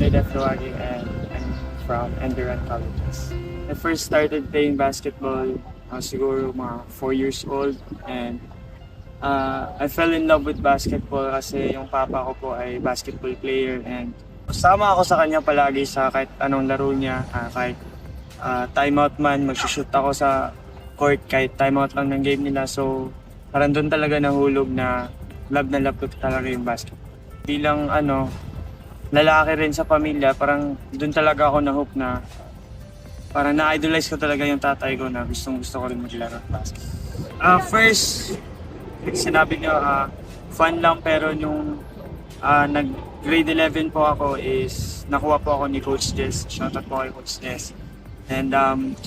Pinoyliga Collegiate and I'm from ENDERUN colleges. I first started playing basketball siguro mga 4 years old and I fell in love with basketball kasi yung papa ko po ay basketball player and sama ako sa kanya palagi sa kahit anong laro niya, kahit timeout man, magsushoot ako sa court kahit timeout lang ng game nila. So parang doon talaga nahulog na love ko talaga yung basketball. Bilang lalaki rin sa pamilya, parang doon talaga ako na-hook na parang na-idolize ko talaga yung tatay ko na gustong-gusto ko rin maglaro ng basketball. First, sinabi niyo, fun lang pero nung nag-grade 11 po ako is nakuha po ako ni Coach Jess. Shoutout po kay Coach Jess. And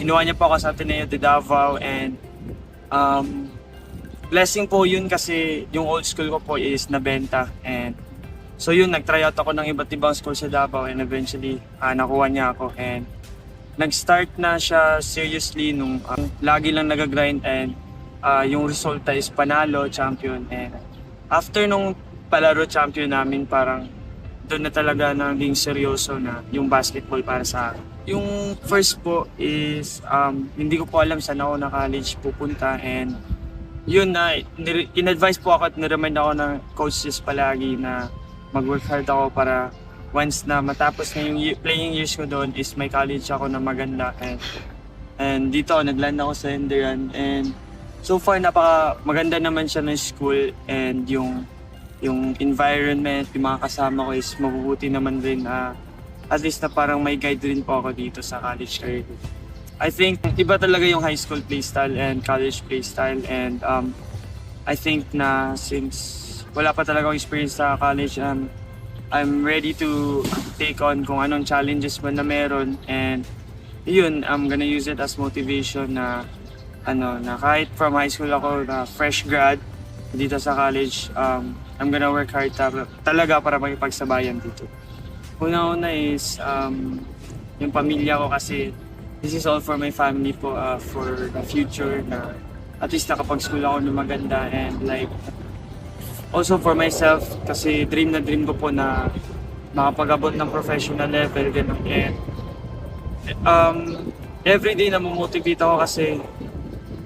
kinuha niya po ako sa Ateneo de Davao and blessing po yun kasi yung old school ko po is nabenta and so yun, nag-try out ako ng iba't ibang school sa Davao and eventually nakuha niya ako and nag-start na siya seriously nung lagi lang nag-grind and yung resulta is panalo, champion and after nung palaro champion namin parang doon na talaga naging seryoso na yung basketball para sa akin. Yung first po is hindi ko po alam saan ako na college pupunta and yun na in-advise po ako at niremind ako ng coaches palagi na mag-work hard ako para once na matapos na yung playing years ko doon is may college ako na maganda and dito nagland ako sa ENDERUN and so far napaka maganda naman siya ng school and yung environment, yung mga kasama ko is mabubuti naman din at least na parang may guide rin po ako dito sa college career. I think iba talaga yung high school play style and college play style and I think na since wala pa talaga akong experience sa college, I'm ready to take on kung anong challenges man na meron and yun, I'm gonna use it as motivation na na kahit from high school ako na fresh grad dito sa college, I'm gonna work hard talaga para makipagsabayan dito. Una-una is yung pamilya ko kasi this is all for my family po, for the future na at least nakapag-school ako na maganda and like also for myself kasi dream ko po na makapag-abot ng professional level ganun and everyday na motivate ako kasi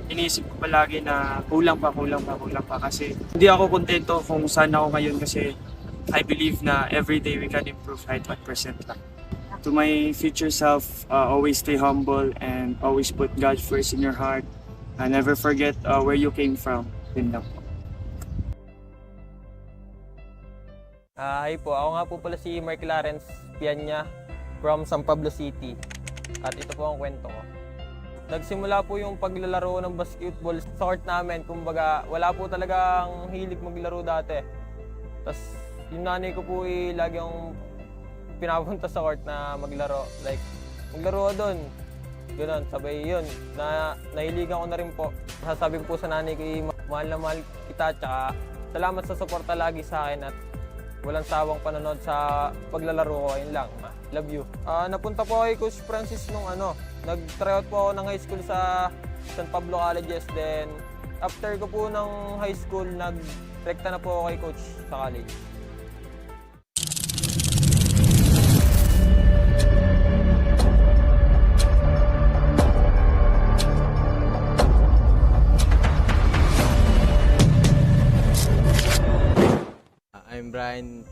iniisip ko palagi na kulang pa kasi hindi ako kontento kung saan ako ngayon kasi I believe na everyday we can improve kahit 1% lang. To my future self, always stay humble and always put God first in your heart and never forget where you came from. Yun lang po. Hi po, ako nga po pala si Mark Clarence Pianya from San Pablo City. At ito po ang kwento ko. Nagsimula po yung paglalaro ng basketball sa court namin. Kumbaga, wala po talagang hilig maglaro dati. Tapos yung nanay ko po lagi ang pinapunta sa court na maglaro. Like, maglaro doon. Ganun, sabay yun. Nahiligan ko na rin po. Sasabi ko po sa nanay ko, mahal na mahal kita. Tsaka salamat sa suporta lagi sa akin at walang sawang panonood sa paglalaro ko. Yun lang. Love you. Napunta po kay Coach Francis nung nag-tryout po ako ng high school sa San Pablo Colleges. Then, after ko po ng high school, nag-rekta na po ako kay Coach sa college. I'm Brian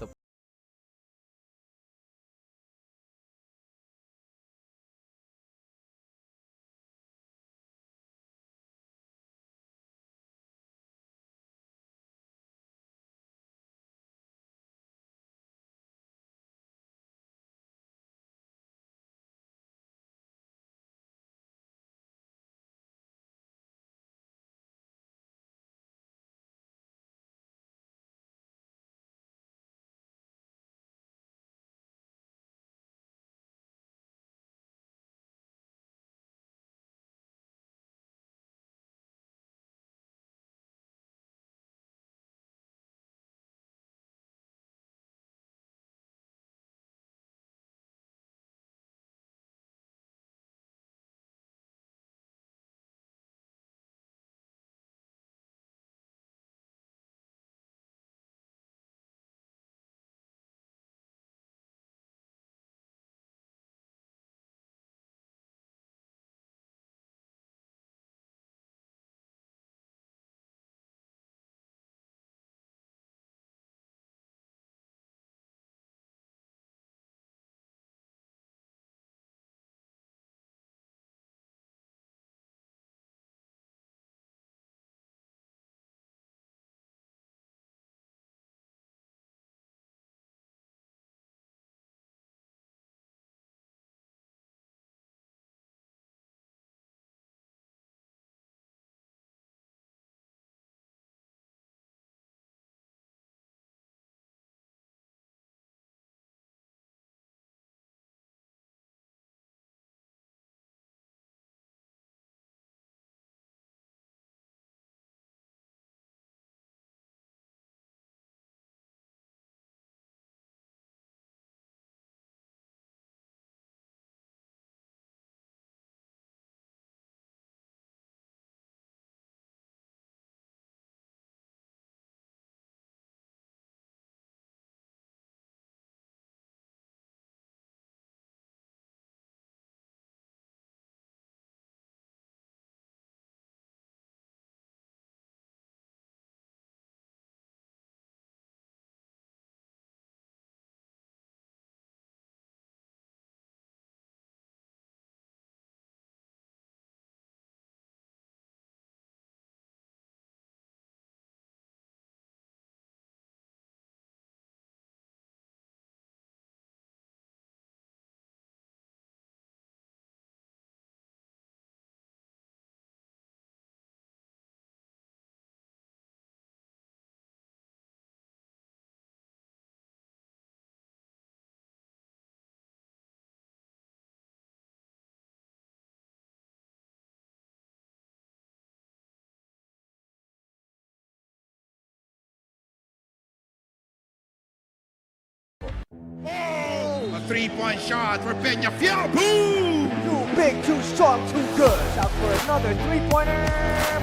three-point shot for Peñafiel. Boom! Too big, too strong, too good. Out for another three-pointer.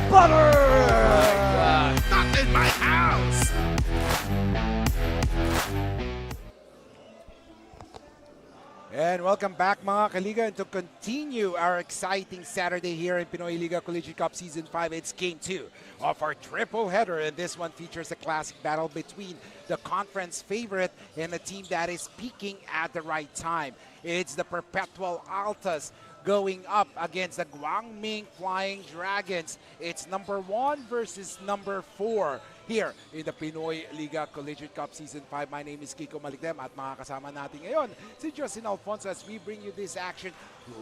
Butter! Not in my house! And welcome back mga Kaliga, and to continue our exciting Saturday here in Pinoyliga Collegiate Cup Season 5, it's Game 2 of our triple header, and this one features a classic battle between the conference favorite and a team that is peaking at the right time. It's the Perpetual Altas going up against the Guangming Flying Dragons. It's number 1 versus number 4 here in the Pinoyliga Collegiate Cup Season 5. My name is Kiko Malikdem at makakasama natin ngayon si Justin Alfonso as we bring you this action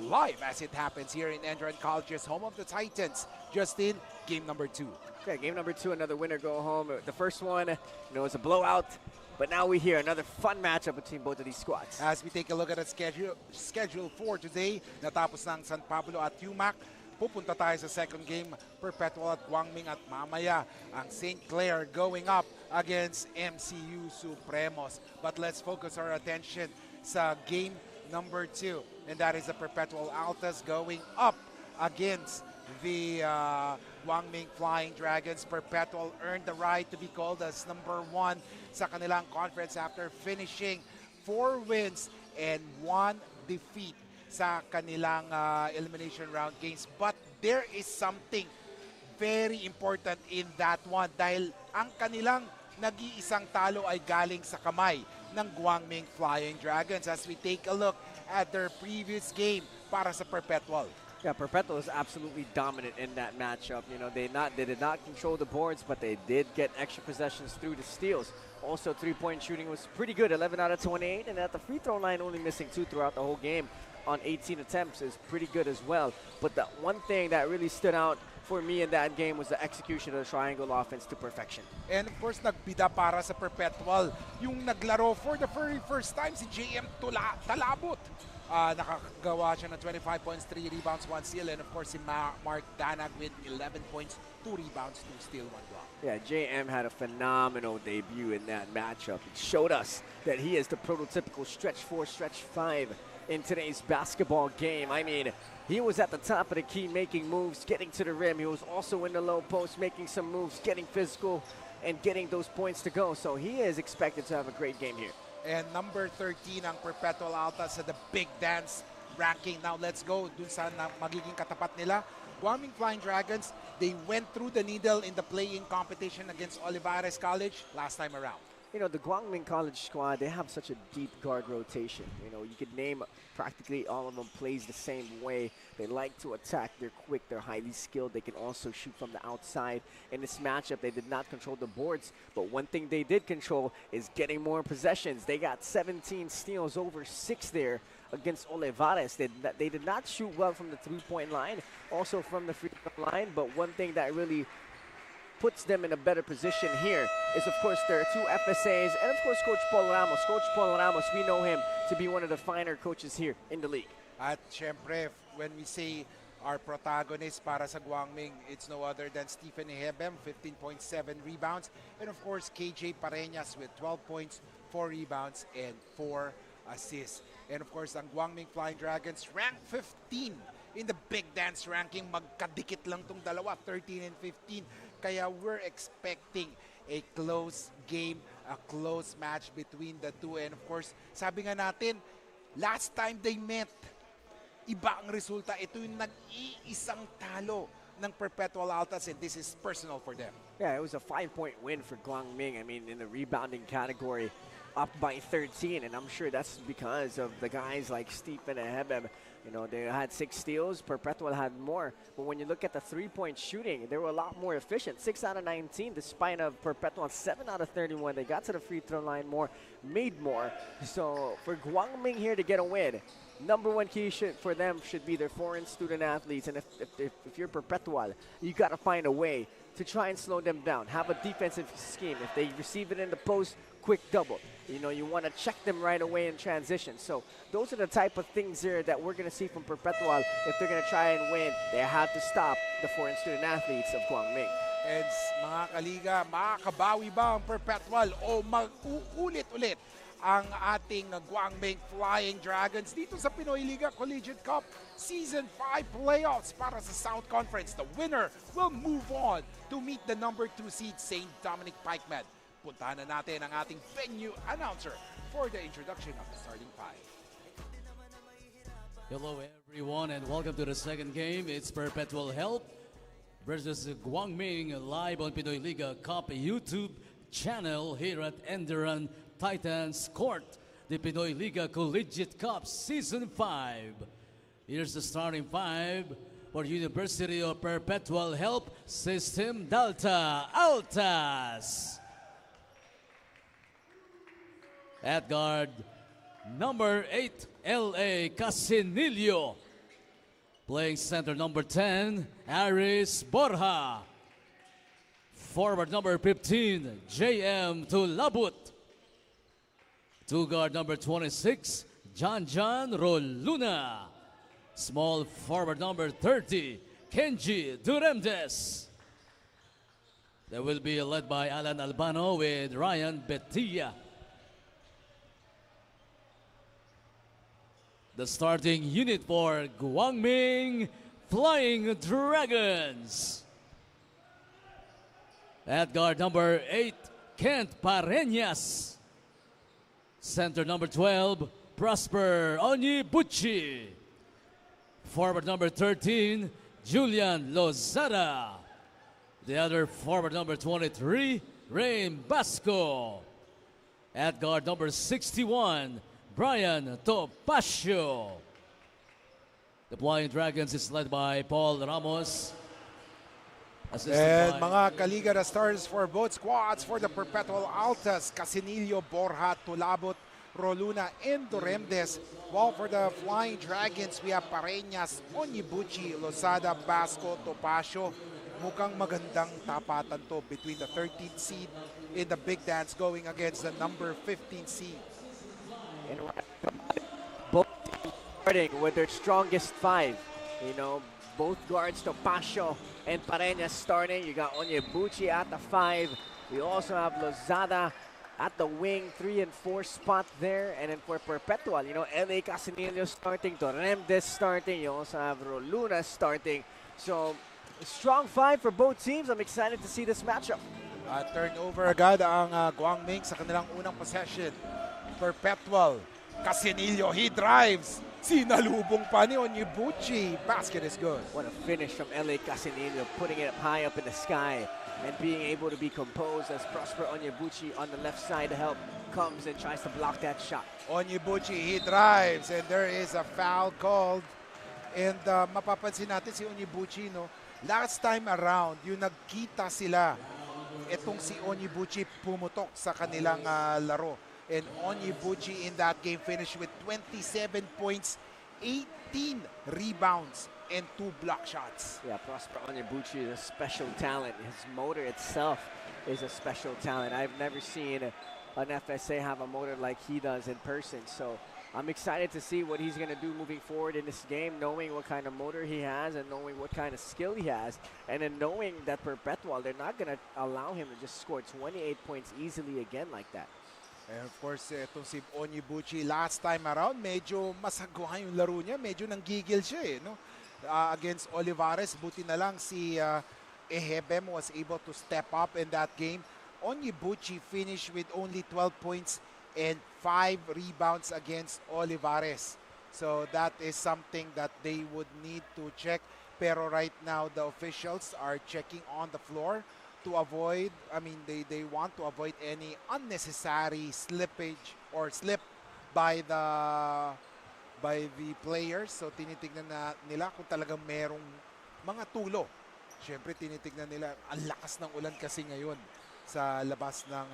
live as it happens here in ENDERUN College's home of the Titans. Justin, game number 2. Okay, game number 2, another winner go home. The first one, was a blowout. But now we hear another fun matchup between both of these squads. As we take a look at the schedule for today, natapos ng San Pablo at UMAC. Pupunta tayo sa second game, Perpetual at Guangming, at mamaya ang St. Clair going up against MCU Supremos. But let's focus our attention sa game number 2, and that is the Perpetual Altas going up against the Guangming Flying Dragons. Perpetual earned the right to be called as number 1 sa kanilang conference after finishing 4 wins and 1 defeat sa kanilang elimination round games. But there is something very important in that one dahil ang kanilang nag-iisang talo ay galing sa kamay ng Guangming Flying Dragons as we take a look at their previous game para sa Perpetual. Yeah, Perpetual is absolutely dominant in that matchup. They did not control the boards, but they did get extra possessions through the steals. Also, three-point shooting was pretty good, 11 out of 28, and at the free throw line, only missing 2 throughout the whole game on 18 attempts is pretty good as well. But the one thing that really stood out for me in that game was the execution of the triangle offense to perfection. And of course, nagbida para sa Perpetual. Yung naglaro for the very first time si JM Talabot. Nakagawa siya ng 25 points, 3 rebounds, 1 steal. And of course, si Mark Danag with 11 points, 2 rebounds, 2 steal, 1 block. Yeah, JM had a phenomenal debut in that matchup. It showed us that he is the prototypical stretch 4, stretch 5 in today's basketball game. I mean, he was at the top of the key making moves, getting to the rim. He was also in the low post making some moves, getting physical, and getting those points to go. So he is expected to have a great game here. And number 13 ang Perpetual Altas sa the Big Dance ranking. Now let's go dun sa magiging katapat nila. Guangming Flying Dragons, they went through the needle in the play-in competition against Olivares College last time around. The Guangming College squad, they have such a deep guard rotation. You could name practically all of them plays the same way. They like to attack. They're quick. They're highly skilled. They can also shoot from the outside. In this matchup, they did not control the boards. But one thing they did control is getting more possessions. They got 17 steals, over 6 there against Olivares. They did not shoot well from the three-point line, also from the free throw line. But one thing that really puts them in a better position here is, of course, their 2 FSAs and, of course, Coach Paul Ramos. Coach Paul Ramos, we know him to be one of the finer coaches here in the league. At syempre, when we say our protagonist para sa Guangming, it's no other than Stephen Ehebem, 15.7 rebounds. And, of course, KJ Pareñas with 12 points, 4 rebounds, and 4 assists. And, of course, ang Guangming Flying Dragons ranked 15 in the Big Dance ranking. Magkadikit lang tong dalawa, 13 and 15. Kaya we're expecting a close game, a close match between the two. And of course, sabi nga natin, last time they met, iba ang resulta. Ito yung nag-iisang talo ng Perpetual Altas, and this is personal for them. Yeah, it was a 5-point win for Guangming. I mean, in the rebounding category, up by 13, and I'm sure that's because of the guys like Stephen Ehebem. They had 6 steals. Perpetual had more. But when you look at the three-point shooting, they were a lot more efficient. 6 out of 19, despite of Perpetual 7 out of 31. They got to the free throw line more, made more. So for Guangming here to get a win, number 1 key for them should be their foreign student athletes. And if you're Perpetual, you got to find a way to try and slow them down. Have a defensive scheme. If they receive it in the post, quick double. You want to check them right away in transition. So those are the type of things there that we're going to see from Perpetual. If they're going to try and win, they have to stop the foreign student athletes of Guangming. And mga Kaliga, makakabawi ba ang Perpetual o mag-uulit-ulit ang ating Guangming Flying Dragons dito sa Pinoyliga Collegiate Cup Season 5 playoffs para sa South Conference. The winner will move on to meet the number 2 seed St. Dominic Pikemen. Puntahan na natin ang ating venue announcer for the introduction of the starting five. Hello everyone and welcome to the second game. It's Perpetual Help versus Guangming live on Pinoyliga Cup YouTube channel here at ENDERUN Titans Court, the Pinoyliga Collegiate Cup Season 5. Here's the starting five for University of Perpetual Help System Delta Altas. At guard, number 8, L.A. Casinillo. Playing center, number 10, Aris Borja. Forward, number 15, J.M. Tulabut. Two guard, number 26, John Roluna. Small forward, number 30, Kenji Duremdes. They will be led by Alan Albano with Ryan Betilla. The starting unit for Guangming Flying Dragons. At guard number 8, Kent Pareñas. Center number 12, Prosper Onyibuchi. Forward number 13, Julian Lozada. The other forward number 23, Rain Basco. At guard number 61, Brian Topacio. The Flying Dragons is led by Paul Ramos. And mga Kaliga na stars for both squads for the Perpetual Altas, Casinillo, Borja, Tulabot, Roluna, and Duremdes. While for the Flying Dragons, we have Pareñas, Onyibuchi, Lozada, Basco, Topacio. Mukhang magandang tapatan to between the 13th seed in the Big Dance going against the number 15 seed. And both teams starting with their strongest five. You know, both guards, Topacio and Pareñas starting. You got Onyebuchi at the 5. We also have Lozada at the wing, 3 and 4 spot there. And then for Perpetual, you know, L.A. Casinillo starting, Doremdes starting. You also have Roluna starting. So, strong 5 for both teams. I'm excited to see this matchup. Turnover agad ang Guangming sa kanilang unang possession. Perpetual, Casinillo, he drives. Sinalubong pa ni Onyibuchi. Basket is good. What a finish from L.A. Casinillo, putting it high up in the sky and being able to be composed as Prosper Onyebuchi on the left side to help comes and tries to block that shot. Onyibuchi, he drives, and there is a foul called. And mapapansin natin si Onyibuchi, no? Last time around, yung nagkita sila, itong si Onyibuchi pumutok sa kanilang laro. And Onyibuchi in that game finished with 27 points, 18 rebounds, and 2 block shots. Yeah, Prosper Onyebuchi is a special talent. His motor itself is a special talent. I've never seen an FSA have a motor like he does in person. So I'm excited to see what he's going to do moving forward in this game, knowing what kind of motor he has and knowing what kind of skill he has. And then knowing that Perpetual, they're not going to allow him to just score 28 points easily again like that. And of course, itong si Onyibuchi last time around, medyo masagwa yung laro niya. Medyo nanggigil siya no? Against Olivares, buti na lang si Ehebem was able to step up in that game. Onyibuchi finished with only 12 points and 5 rebounds against Olivares. So that is something that they would need to check. Pero right now, the officials are checking on the floor to avoid, they want to avoid any unnecessary slippage or slip by the players. So tinitignan nila kung talagang merong mga tulo. Siyempre tinitignan nila, ang lakas ng ulan kasi ngayon sa labas ng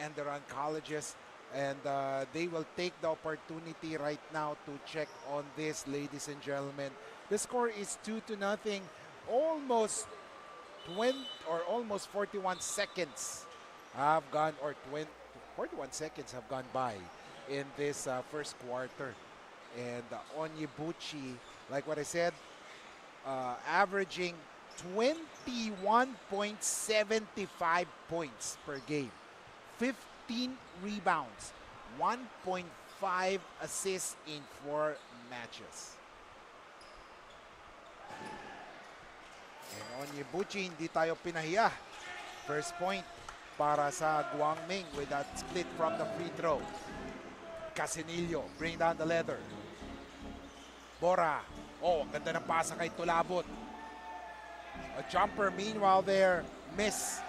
ENDERUN colleges. And they will take the opportunity right now to check on this, ladies and gentlemen. The score is 2-0. Almost 41 seconds have gone, or 41 seconds have gone by in this first quarter. And Onyibuchi, like what I said, averaging 21.75 points per game, 15 rebounds, 1.5 assists in 4 matches. And Onyebuchi, hindi tayo pinahiya. First point para sa Guangming with that split from the free throw. Casinillo, bring down the leather. Bora. Oh, ang ganda ng pasa kay Tulabot. A jumper meanwhile there, miss.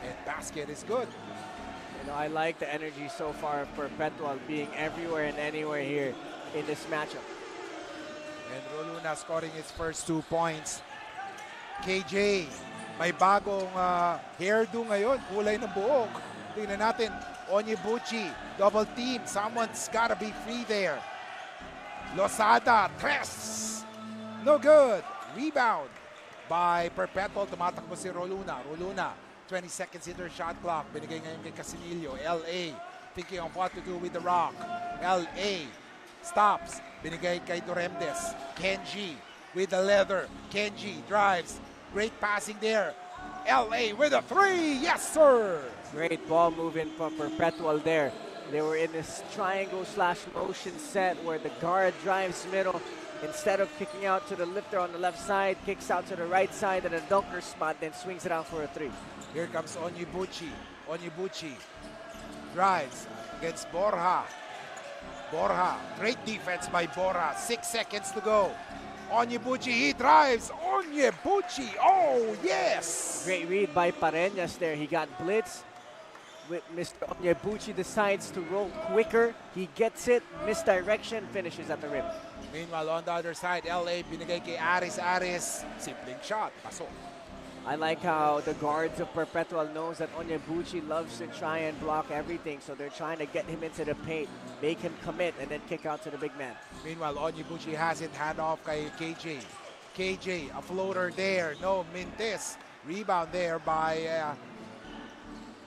And basket is good. You know, I like the energy so far of Perpetual being everywhere and anywhere here in this matchup. And Roluna scoring his first 2 points. KJ, may bagong hairdo ngayon, kulay ng buhok. Tingnan natin, Onyebuchi, double team. Someone's gotta be free there. Losada, tres. No good. Rebound by Perpetual. Tumatakbo si Roluna. Roluna, 20 seconds in their shot clock. Binigay ngayon kay Casinillo. LA thinking of what to do with the rock. LA stops. Binigay kay Doremdes. Kenji with the leather. Kenji drives. Great passing there. LA with a 3. Yes, sir. Great ball movement from Perpetual there. They were in this triangle/motion set where the guard drives middle. Instead of kicking out to the lifter on the left side, kicks out to the right side at a dunker spot, then swings it out for a 3. Here comes Onyebuchi. Onyebuchi drives against Borja. Borja, great defense by Borja. 6 seconds to go. Onyebuchi, he drives. Onyebuchi, oh yes! Great read by Pareñas there. He got blitz. Mr. Onyebuchi decides to roll quicker. He gets it, misdirection, finishes at the rim. Meanwhile, on the other side, LA binigay kay Aris. Aris, simpleng shot, pasok. I like how the guards of Perpetual knows that Onyebuchi loves to try and block everything, so they're trying to get him into the paint, make him commit, and then kick out to the big man. Meanwhile, Onyebuchi has it, hand off kay KJ. KJ, a floater there, no, Mintes. Rebound there by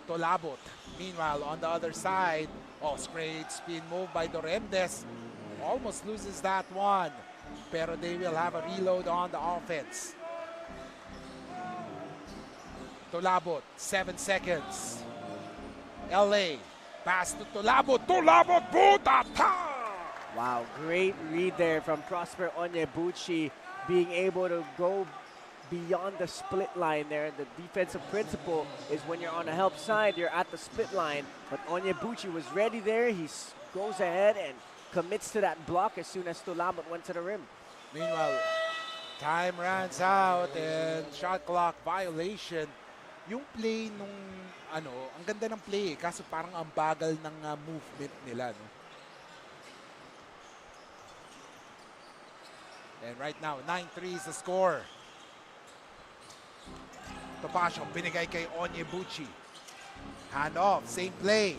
Tolabot. Meanwhile, on the other side, oh, great spin move by Doremdes. Almost loses that one, pero they will have a reload on the offense. Tolabot, 7 seconds. LA, pass to Tolabot. Tolabot, butata! Wow, great read there from Prosper Onyebuchi, being able to go beyond the split line there. The defensive principle is when you're on the help side, you're at the split line. But Onyebuchi was ready there. He goes ahead and commits to that block as soon as Tulabot went to the rim. Meanwhile, time runs out and shot clock violation. Yung play nung ang ganda ng play kaso parang ang bagal ng movement nila, no? And right now, 9-3 is the score. Topacio, binigay kay Onyebuchi. Hand off, same play.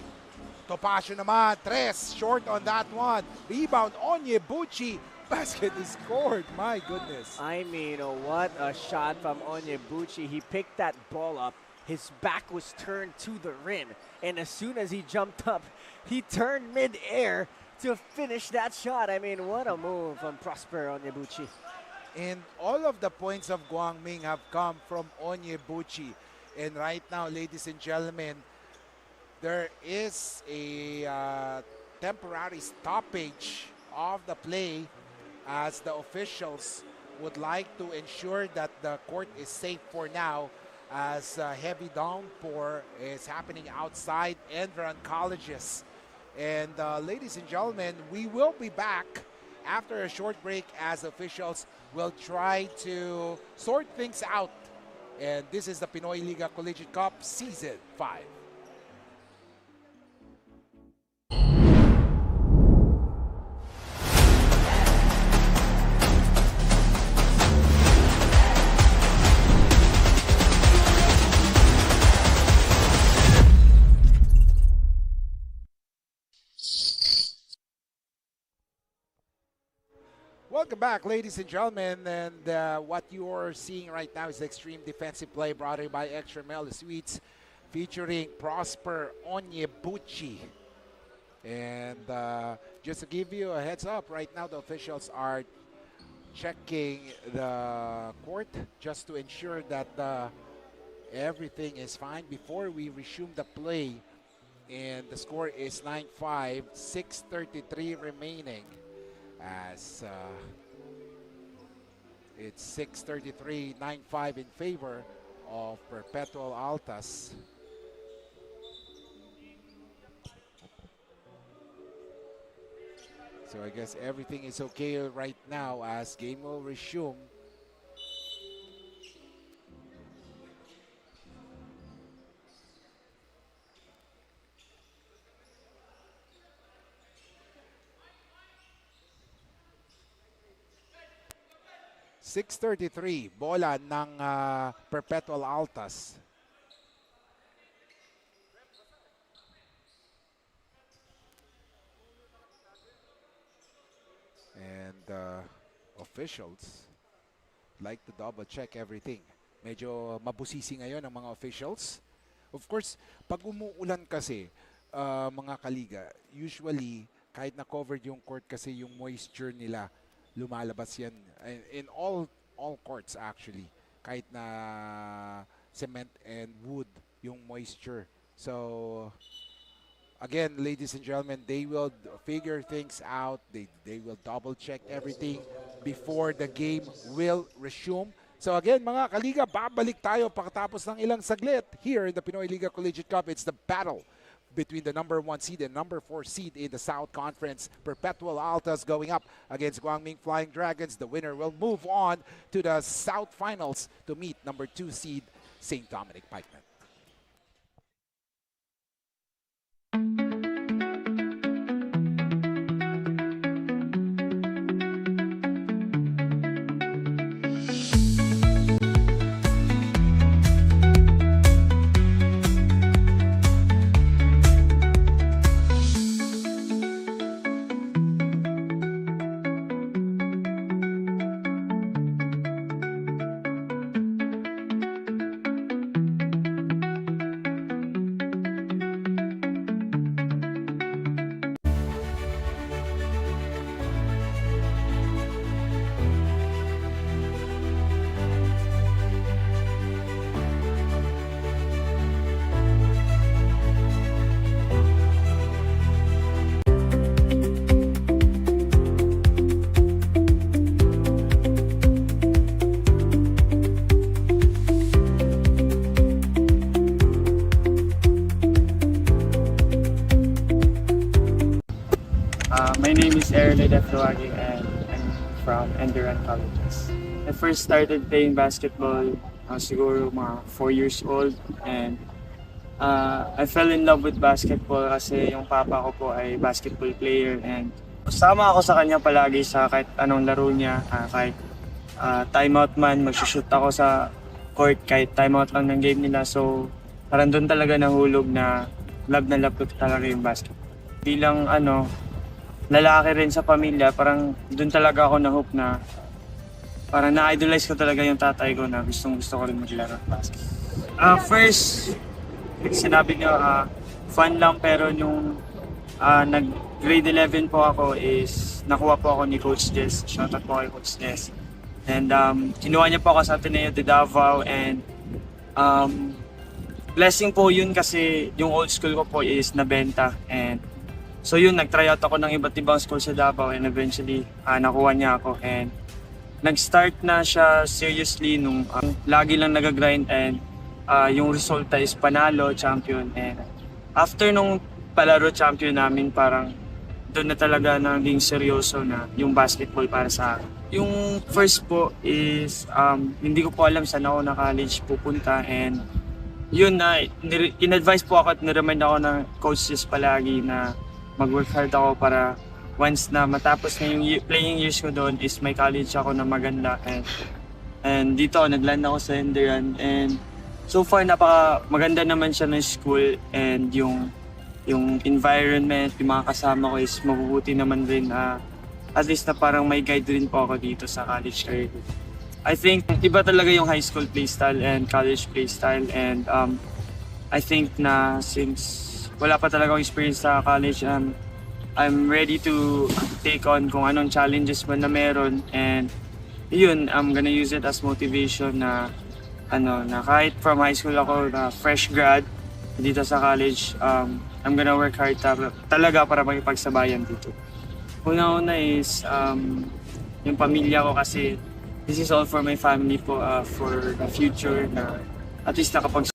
Topacio naman, 3, short on that one. Rebound, Onyebuchi. Basket is scored, my goodness. I mean, what a shot from Onyebuchi. He picked that ball up. His back was turned to the rim. And as soon as he jumped up, he turned mid-air to finish that shot. I mean, what a move from Prosper Onyebuchi. And all of the points of Guangming have come from Onyebuchi. And right now, ladies and gentlemen, there is a temporary stoppage of the play as the officials would like to ensure that the court is safe for now as a heavy downpour is happening outside ENDERUN colleges. And ladies and gentlemen, we will be back after a short break as officials will try to sort things out. And this is the Pinoyliga Collegiate Cup Season 5. Welcome back, ladies and gentlemen, and what you're seeing right now is the extreme defensive play brought to you by Extra Mel Suites featuring Prosper Onyebuchi. And just to give you a heads up, right now the officials are checking the court just to ensure that everything is fine before we resume the play And the score is 9-5, 6:33 remaining. As it's 6:33, 9-5 in favor of Perpetual Altas. So I guess everything is okay right now as game will resume. .633 bola ng Perpetual Altas. And officials like to double check everything. Medyo mabusisi ngayon ang mga officials. Of course, pag umuulan kasi, mga kaliga, usually kahit na covered yung court kasi yung moisture nila, lumalabas yan. In all courts actually, kahit na cement and wood yung moisture. So, again, ladies and gentlemen, they will figure things out. They will double check everything before the game will resume. So again, mga kaliga, babalik tayo pagkatapos ng ilang saglit here in the Pinoyliga Collegiate Cup. It's the battle between the number 1 seed and number 4 seed in the South Conference. Perpetual Altas going up against Guangming Flying Dragons. The winner will move on to the South Finals to meet number 2 seed St. Dominic Pikemen. My name is TAGUIG and I'm from ENDERUN colleges. I first started playing basketball siguro mga 4 years old, and I fell in love with basketball kasi yung papa ko po ay basketball player, and sama ako sa kanya palagi sa kahit anong laro niya, kahit timeout man, magsushoot ako sa court kahit timeout lang ng game nila. So parang doon talaga nahulog na love ko talaga yung basketball. Bilang lalaki rin sa pamilya, parang doon talaga ako na-hook na parang na-idolize ko talaga yung tatay ko na gusto ko rin maglaro ng basketball. First, sinabi niyo, fun lang, pero nung nag-grade 11 po ako is nakuha po ako ni Coach Jess. Shoutout po kay Coach Jess. And kinuha niya po ako sa Ateneo de Davao, and blessing po yun kasi yung old school ko po is nabenta. And so yun, nag-try out ako ng iba't ibang school sa Davao, and eventually nakuha niya ako. And nag-start na siya seriously nung lagi lang nag-grind, and yung resulta is panalo, champion. And after nung palaro champion namin, parang doon na talaga naging seryoso na yung basketball para sa akin. Yung first po is hindi ko po alam saan ako na college pupunta, and yun na in-advise po ako at niremind ako ng coaches palagi na mag-work hard ako para once na matapos na yung playing years ko doon is may college ako na maganda. And dito nagland ako sa ENDERUN, and so far maganda naman siya ng school, and yung environment, yung mga kasama ko is mabubuti naman rin. At least na parang may guide rin po ako dito sa college career. I think iba talaga yung high school play style and college play style, and I think na since wala pa talaga akong experience sa college, I'm ready to take on kung anong challenges man na meron, and yun, I'm gonna use it as motivation na na kahit from high school ako na fresh grad dito sa college, I'm gonna work hard talaga para makipagsabayan dito. Una-una is yung pamilya ko kasi this is all for my family po, for the future na at least nakapag.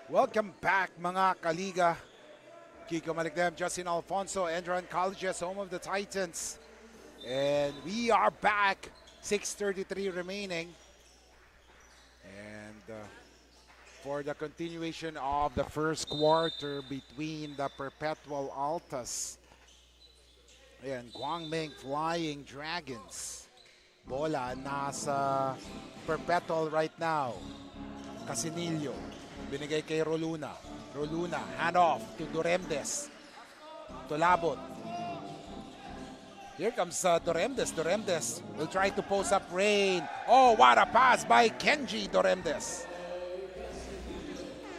Welcome back mga kaliga. Kiko Malikdem, Justin Alfonso, ENDERUN Collegiate, home of the Titans. And we are back, 6:33 remaining. And for the continuation of the first quarter between the Perpetual Altas and Guangming Flying Dragons. Bola nasa Perpetual right now. Casinillo, binigay kay Roluna. Roluna, handoff to Doremdes. Tolabot. Here comes Doremdes. Doremdes will try to post up Rain. Oh, what a pass by Kenji Doremdes.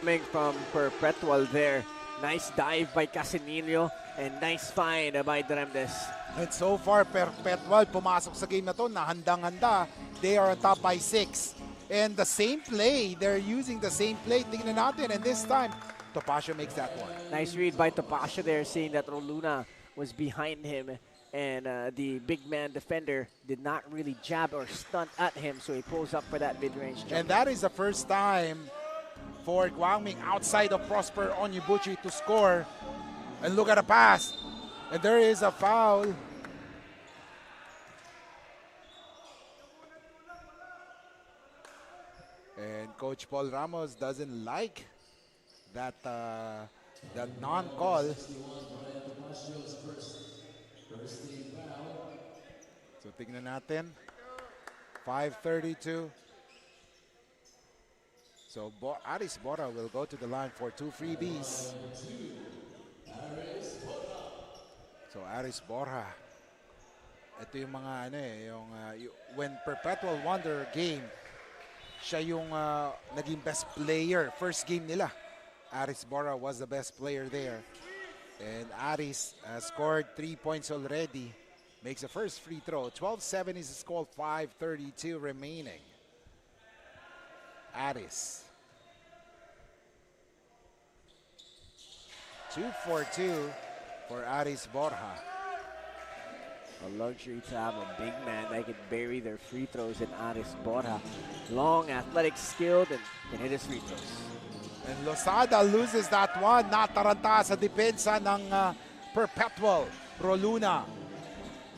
Coming from Perpetual there. Nice dive by Casinillo and nice find by Doremdes. And so far, Perpetual pumasok sa game na to na handang-handa. They are on top by 6. And the same play, they're using the same play. Tingnan natin, and this time, Topacio makes that one. Nice read by Topacio there, seeing that Roluna was behind him. And the big man defender did not really jab or stunt at him, so he pulls up for that mid-range jump. And that is the first time for Guangming outside of Prosper Onyebuchi to score. And look at the pass. And there is a foul. And Coach Paul Ramos doesn't like that non-call. So tingnan natin. 5:32. So Aris Bora will go to the line for 2 freebies. So Aris Bora. Ito yung mga when Perpetual Wonder game, siya yung naging best player. First game nila. Aris Bora was the best player there. And Aris scored 3 points already. Makes the first free throw. 12-7 is the score. 5:32 remaining. Aris. 2 for 2 for Aris Borja. A luxury to have a big man that can bury their free throws in Aris Borja. Long, athletic, skilled, and can hit his free throws. And Losada loses that one. Nataranta sa depensa ng Perpetual. Roluna.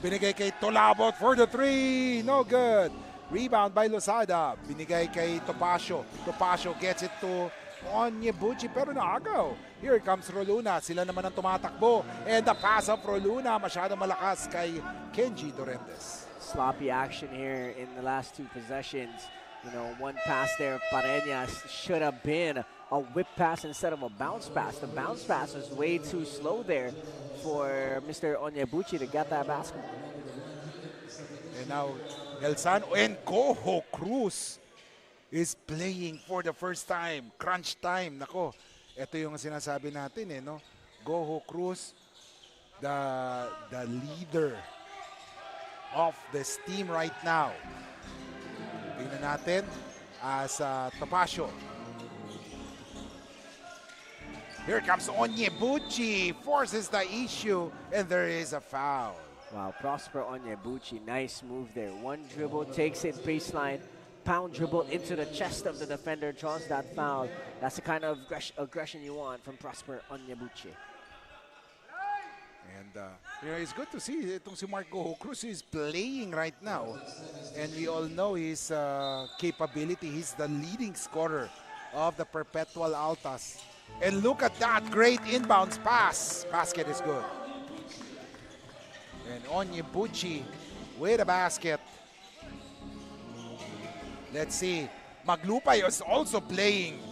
Binigay kay Tolabot for the 3. No good. Rebound by Losada. Binigay kay Topacio. Topacio gets it to Onyebuchi pero naagaw. Here comes Roluna. Sila naman ang tumatakbo. And the pass of Roluna masyadong malakas kay Kenji Doremdes. Sloppy action here in the last 2 possessions. You know, one pass there of Pareñas should have been a whip pass instead of a bounce pass. The bounce pass was way too slow there for Mr. Onyebuchi to get that basketball. And now, Elsano and Coho Cruz is playing for the first time. Crunch time. Nako, ito yung sinasabi natin no? Goho Cruz, the leader of this team right now. Tingnan natin as Topacio. Here comes Onyebuchi, forces the issue, and there is a foul. Wow, Prosper Onyebuchi, nice move there. One dribble, takes it baseline, pound dribble into the chest of the defender, draws that foul. That's the kind of aggression you want from Prosper Onyebuchi. And it's good to see itong si Marco Cruz is playing right now. And we all know his capability. He's the leading scorer of the Perpetual Altas. And look at that great inbounds pass. Basket is good. And Onyebuchi with a basket. Let's see. Maglupay is also playing.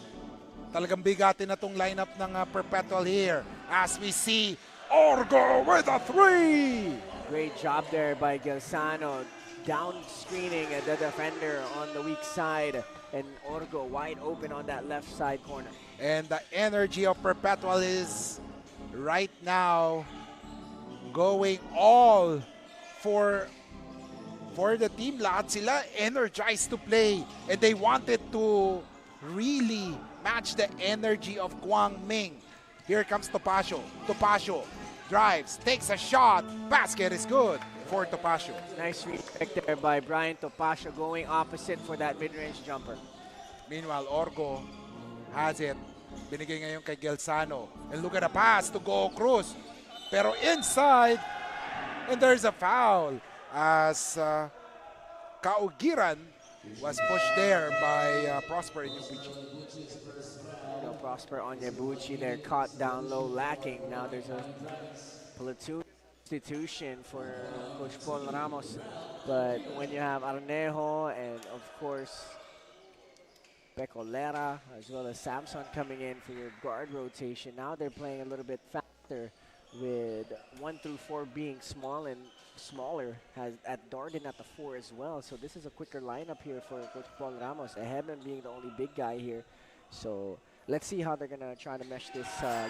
Talagang bigatin na tong lineup ng Perpetual here. As we see Orgo with a 3. Great job there by Gelsano, down screening the defender on the weak side, and Orgo wide open on that left side corner. And the energy of Perpetual is right now going all for the team. Lahat sila energized to play, and they wanted to really match the energy of Guangming. Here comes Topacio. Topacio drives, takes a shot. Basket is good for Topacio. Nice recheck there by Brian Topacio going opposite for that mid-range jumper. Meanwhile, Orgo has it. Binigay ngayon kay Gelsano. And look at the pass to Go Cruz. Pero inside, and there's a foul as Kaugiran was pushed there by Prosper Inupichi. Prosper Onyebuchi there caught down low, lacking. Now there's a platoon substitution for Coach Paul Ramos. But when you have Arnejo and of course Pecolera as well as Samson coming in for your guard rotation, now they're playing a little bit faster with 1 through 4 being small and smaller, has at Darden at the 4 as well. So this is a quicker lineup here for Coach Paul Ramos. Eheben being the only big guy here. So let's see how they're gonna try to mesh this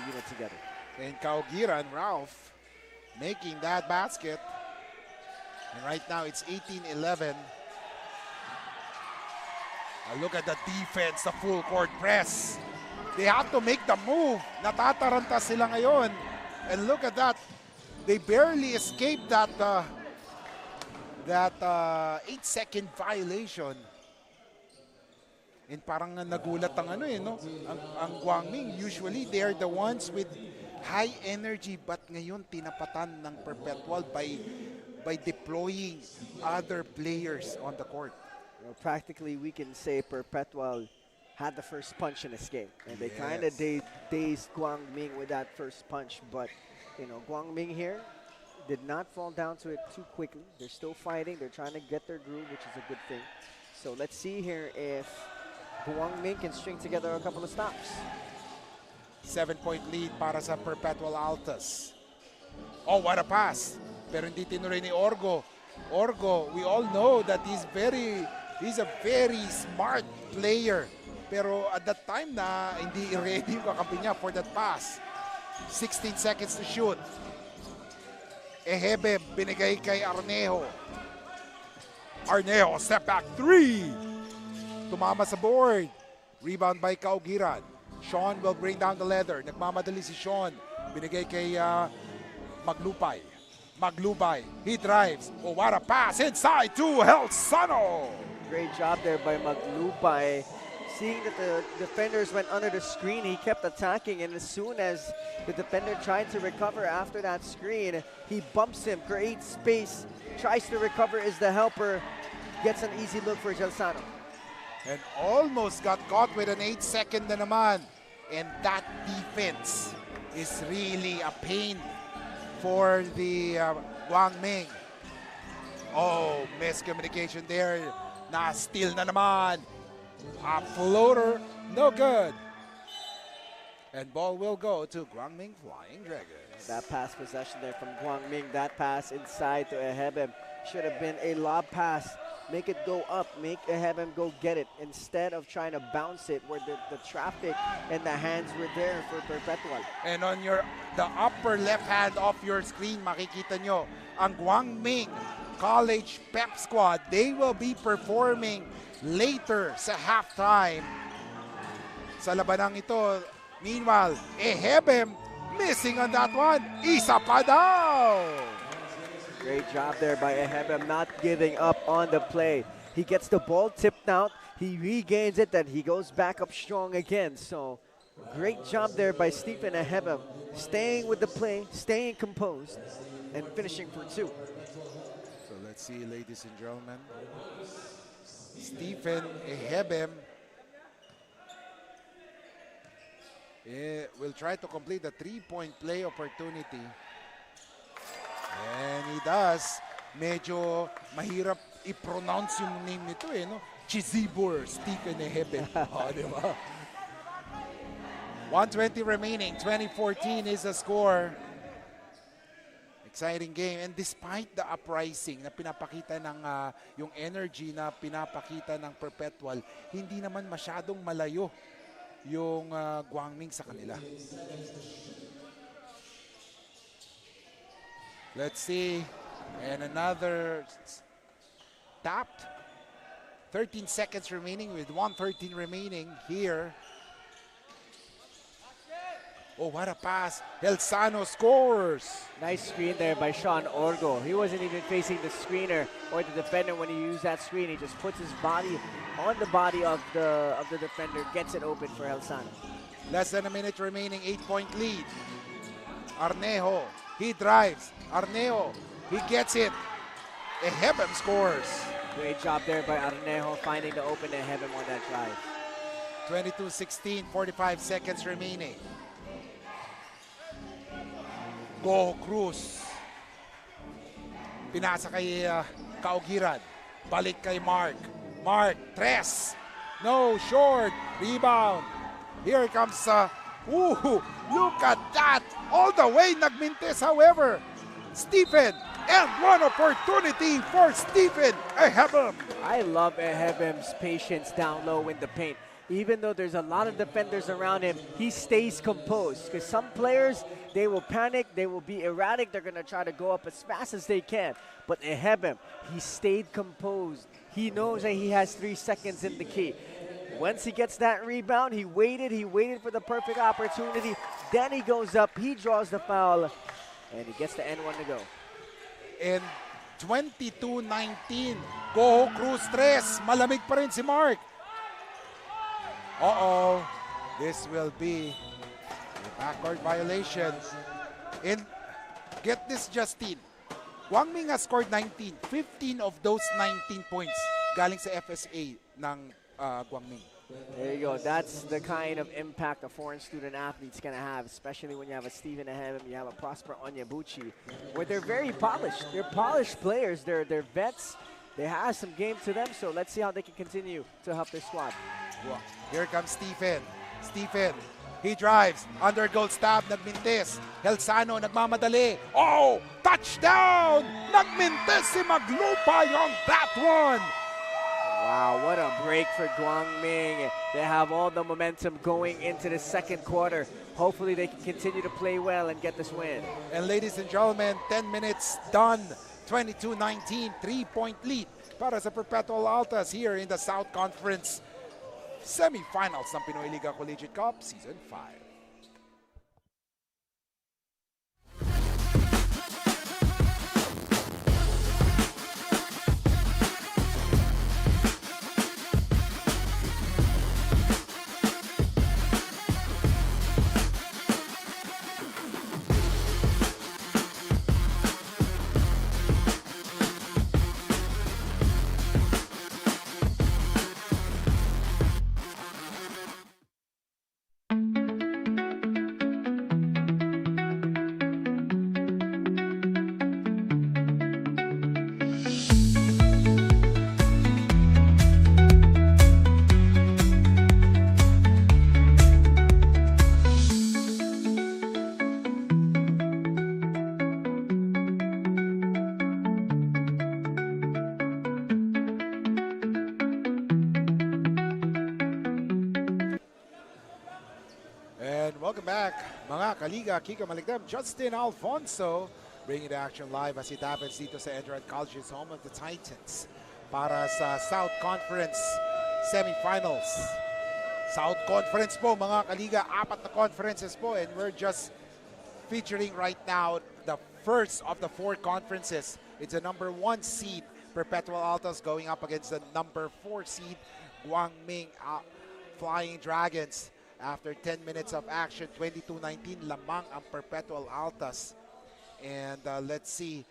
unit together. And Kaugiran, Ralph, making that basket. And right now it's 18-11. Look at the defense, the full court press. They have to make the move. Natataranta sila ngayon. And look at that. They barely escaped that 8-second violation. And parang nagulat ang ang Guangming. Usually they are the ones with high energy, but ngayon tinapatan ng Perpetual by deploying other players on the court. Well, practically we can say Perpetual had the first punch in this game, and they kind of dazed Guangming with that first punch. But Guangming here did not fall down to it too quickly. They're still fighting. They're trying to get their groove, which is a good thing. So let's see here if Guangming can string together a couple of stops. 7-point lead para sa Perpetual Altas. Oh, what a pass. Pero hindi tinuloy ni Orgo. Orgo, we all know that he's a very smart player. Pero at that time na hindi ready yung kakampi niya for that pass. 16 seconds to shoot. Ehebe binigay kay Arnejo. Arnejo, step back 3. Tumama sa board. Rebound by Kaugiran. Sean will bring down the leather. Nagmamadali si Sean. Binigay kay Maglupay. Maglubay. He drives. Oh, what a pass inside to Helsano. Great job there by Maglupay. Seeing that the defenders went under the screen, he kept attacking, and as soon as the defender tried to recover after that screen, he bumps him, creates space, tries to recover, is the helper, gets an easy look for Gelsano. And almost got caught with an 8-second na naman. And that defense is really a pain for the Guangming. Oh, miscommunication there. Na-steal na naman. A floater, no good. And ball will go to Guangming Flying Dragons. That pass possession there from Guangming, that pass inside to Ehebem should have been a lob pass. Make it go up, make Ehebem go get it instead of trying to bounce it where the traffic and the hands were there for Perpetual. And on the upper left hand of your screen, makikita nyo ang Guangming College Pep Squad. They will be performing later sa halftime sa labanang ito. Meanwhile, Ehebem missing on that one. Isa pa daw. Great job there by Ehebem, not giving up on the play. He gets the ball tipped out, he regains it, then he goes back up strong again. So great job there by Stephen Ehebem, staying with the play, staying composed, and finishing for 2. So let's see, ladies and gentlemen. Stephen Ehebem will try to complete the 3-point play opportunity. And he does. Medyo mahirap i-pronounce yung name nito no? Chizibur Stephen Ehebem. Diba? 1:20 remaining. 20-14 is the score. Exciting game. And despite the uprising na pinapakita ng yung energy na pinapakita ng Perpetual, hindi naman masyadong malayo yung Guangming sa kanila. Let's see. And another tapped. 13 seconds remaining with 1:13 remaining here. Oh, what a pass. Helsano scores. Nice screen there by Sean Orgo. He wasn't even facing the screener or the defender when he used that screen. He just puts his body on the body of the defender, gets it open for Helsano. Less than a minute remaining, 8-point lead. Arnejo, he drives. Arnejo, he gets it. Ehebem scores. Great job there by Arnejo finding the open Ehebem on that drive. 22-16, 45 seconds remaining. Go Cruz. Pinasa kay Kaugiran. Balik kay Mark. Mark, tres. No, short. Rebound. Here comes, look at that. All the way, nagmintes, however. Stephen, and one opportunity for Stephen Ehebem. I love Ehebem's patience down low in the paint. Even though there's a lot of defenders around him, he stays composed. Because some players, they will panic, they will be erratic, they're going to try to go up as fast as they can. But Ehebem, he stayed composed. He knows that he has 3 seconds in the key. Once he gets that rebound, he waited for the perfect opportunity. Then he goes up, he draws the foul, and he gets the N1 to go. And 22-19, Go Cruz 3, malamig pa rin si Mark. Uh-oh, this will be a backcourt violation. And get this, Justin. Guangming has scored 19. 15 of those 19 points galing sa FSA ng Guangming. There you go. That's the kind of impact a foreign student athlete's going to have, especially when you have a Steven Ehebem, you have a Prosper Onyebuchi, where they're very polished. They're polished players. They're vets. They have some game to them, so let's see how they can continue to help their squad. Well, here comes Stephen. Stephen, he drives. Under goal stab, nagmintes. Helsano, nagmamadali. Oh, touchdown! Nagmintes si Maglupay on that one. Wow, what a break for Guangming. They have all the momentum going into the second quarter. Hopefully they can continue to play well and get this win. And ladies and gentlemen, 10 minutes done. 22-19, 3-point lead para sa Perpetual Altas here in the South Conference semifinals ng Pinoyliga Collegiate Cup Season 5. Welcome back, mga Kaliga, Kika Maligdam, Justin Alfonso, bringing the action live as it happens dito sa ENDERUN College's home of the Titans para sa South Conference Semifinals. South Conference po, mga Kaliga, 4 na conferences po, and we're just featuring right now the first of the 4 conferences. It's a number 1 seed, Perpetual Altas, going up against the number 4 seed, Guangming Flying Dragons. After 10 minutes of action, 22-19, lamang ang Perpetual Altas. And let's see,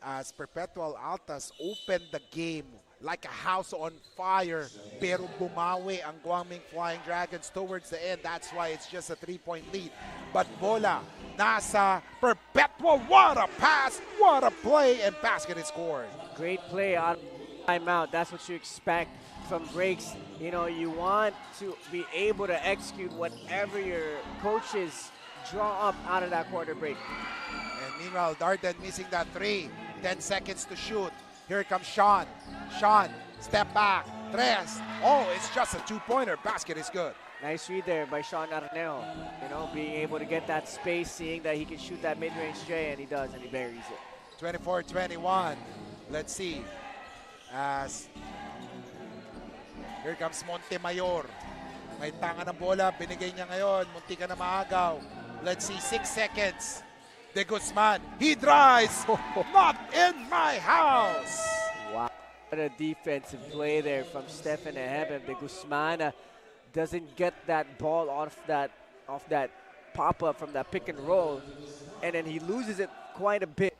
as Perpetual Altas opened the game like a house on fire, pero bumawi ang Guangming Flying Dragons towards the end. That's why it's just a 3-point lead. But bola, nasa Perpetual. What a pass, what a play, and basket is scored. Great play on timeout. That's what you expect from breaks. You know, you want to be able to execute whatever your coaches draw up out of that quarter break. And meanwhile, Darden missing that 3. 10 seconds to shoot. Here comes Sean. Sean, step back. Tres. Oh, it's just a 2-pointer. Basket is good. Nice read there by Sean Arnejo. You know, being able to get that space, seeing that he can shoot that mid-range J, and he does, and he buries it. 24-21. Let's see. As here comes Montemayor. May tanga ng bola, binigay niya ngayon. Munti ka na maagaw. Let's see, 6 seconds. De Guzman, he drives. Not in my house. Wow. What a defensive play there from Stefan Ehebem. De Guzman doesn't get that ball off that pop-up from that pick and roll. And then he loses it quite a bit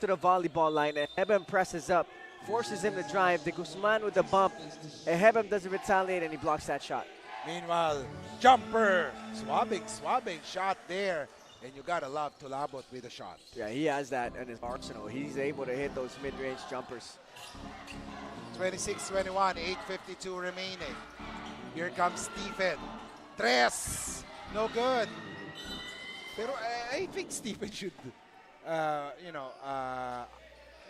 to the volleyball line. Ehebem presses up, forces him to drive. De Guzman with the bump. Ehebem doesn't retaliate and he blocks that shot. Meanwhile, jumper. Swabbing shot there. And you gotta love Tulabot with a shot. Yeah, he has that in his arsenal. He's able to hit those mid-range jumpers. 26-21, 8:52 remaining. Here comes Stephen. Tres. No good. Pero I think Stephen should,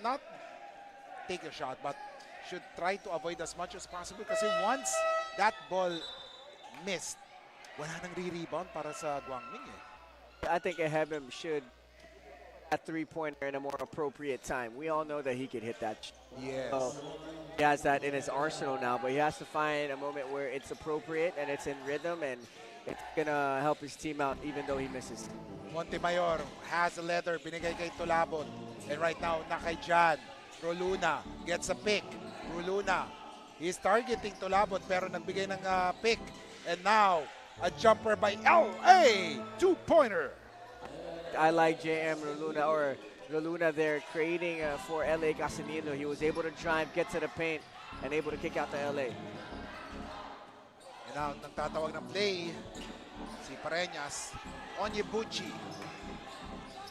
not take a shot, but should try to avoid as much as possible. Kasi once that ball missed, wala nang re-rebound para sa Guangming eh. I think Ehebem should a three-pointer in a more appropriate time. We all know that he could hit that. Yes. So he has that in his arsenal now, but he has to find a moment where it's appropriate and it's in rhythm and it's gonna help his team out even though he misses. Montemayor has a letter, binigay kay Tulabot. And right now, na kay Jan. Roluna gets a pick. Roluna, he's targeting Tulabot pero nagbigay ng pick. And now, a jumper by LA, two-pointer. I like JM Roluna there creating for LA Casanino. He was able to drive, get to the paint, and able to kick out to LA. And now, nagtatawag ng play, si Pareñas, Onyebuchi.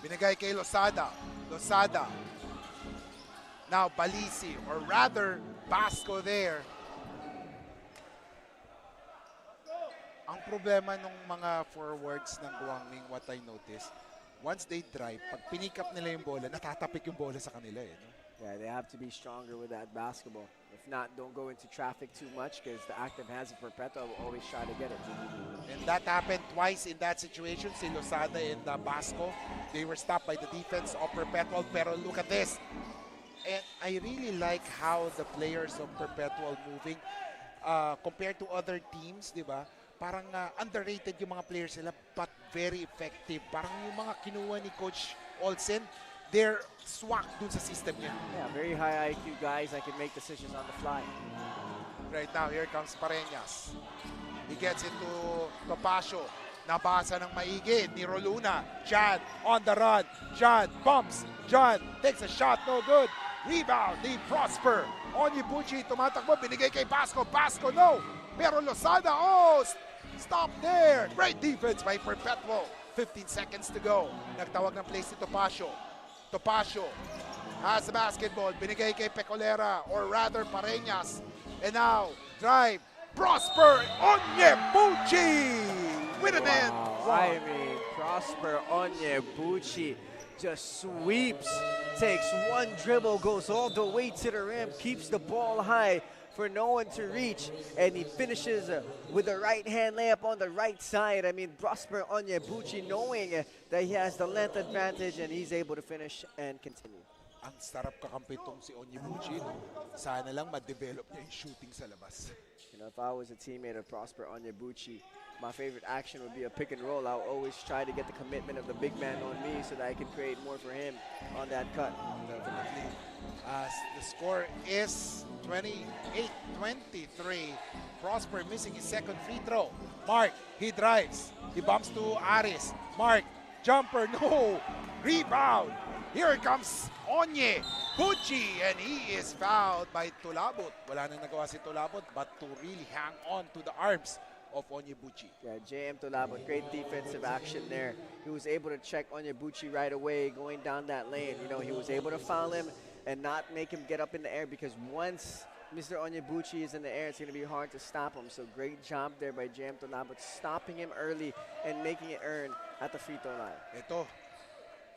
Binigay kay Losada. Losada. Now, Balisi, or rather, Basco there. Ang problema ng mga forwards ng Guangming, what I noticed, once they drive, pag pinikap nila yung bola, natatapik yung bola sa kanila eh. No? Yeah, they have to be stronger with that basketball. If not, don't go into traffic too much because the active hands of Perpetua will always try to get it. And that happened twice in that situation. Si Losada and Basco, they were stopped by the defense of Perpetual. Pero look at this. And I really like how the players of Perpetual moving compared to other teams, di ba? Parang underrated yung mga players nila but very effective. Parang yung mga kinuha ni Coach Olsen, they're swak dun sa system niya. Yeah, very high IQ guys that can make decisions on the fly. Right now, here comes Pareñas. He gets into Topacio. Nabasa ng maigi ni Roluna. Jan on the run. Jan bumps. Jan takes a shot. No good. Rebound ni Prosper. Onyebuchi tumatakbo. Binigay kay Basco. Basco no. Pero Losada, stop there. Great defense by Perpetual. 15 seconds to go. Nagtawag ng play si Topacio. Topacio has the basketball. Binigay kay Pecolera, or rather Pareñas. And now, drive. Prosper Onyebuchi with an end. I mean, Prosper Onyebuchi just sweeps, takes one dribble, goes all the way to the rim, keeps the ball high for no one to reach, and he finishes with a right-hand layup on the right side. I mean, Prosper Onyebuchi knowing that he has the length advantage and he's able to finish and continue. Ang sarap kakampi tong si Onyebuchi. No? Sana lang ma-develop niya yung shooting sa labas. You know, if I was a teammate of Prosper Onyebuchi, my favorite action would be a pick and roll. I'll always try to get the commitment of the big man on me so that I can create more for him on that cut. Definitely. The score is 28-23. Prosper missing his second free throw. Mark, he drives. He bumps to Aris. Mark, jumper, no. Rebound. Here comes Onyebuchi, and he is fouled by Tulabot. Wala nang nagawa si Tulabot but to really hang on to the arms of Onyebuchi. Yeah, JM Tulabot, great defensive action there. He was able to check Onyebuchi right away going down that lane. You know, he was able to foul him and not make him get up in the air because once Mr. Onyebuchi is in the air, it's going to be hard to stop him. So great job there by JM Tulabot, stopping him early and making it earn at the free throw line. Ito,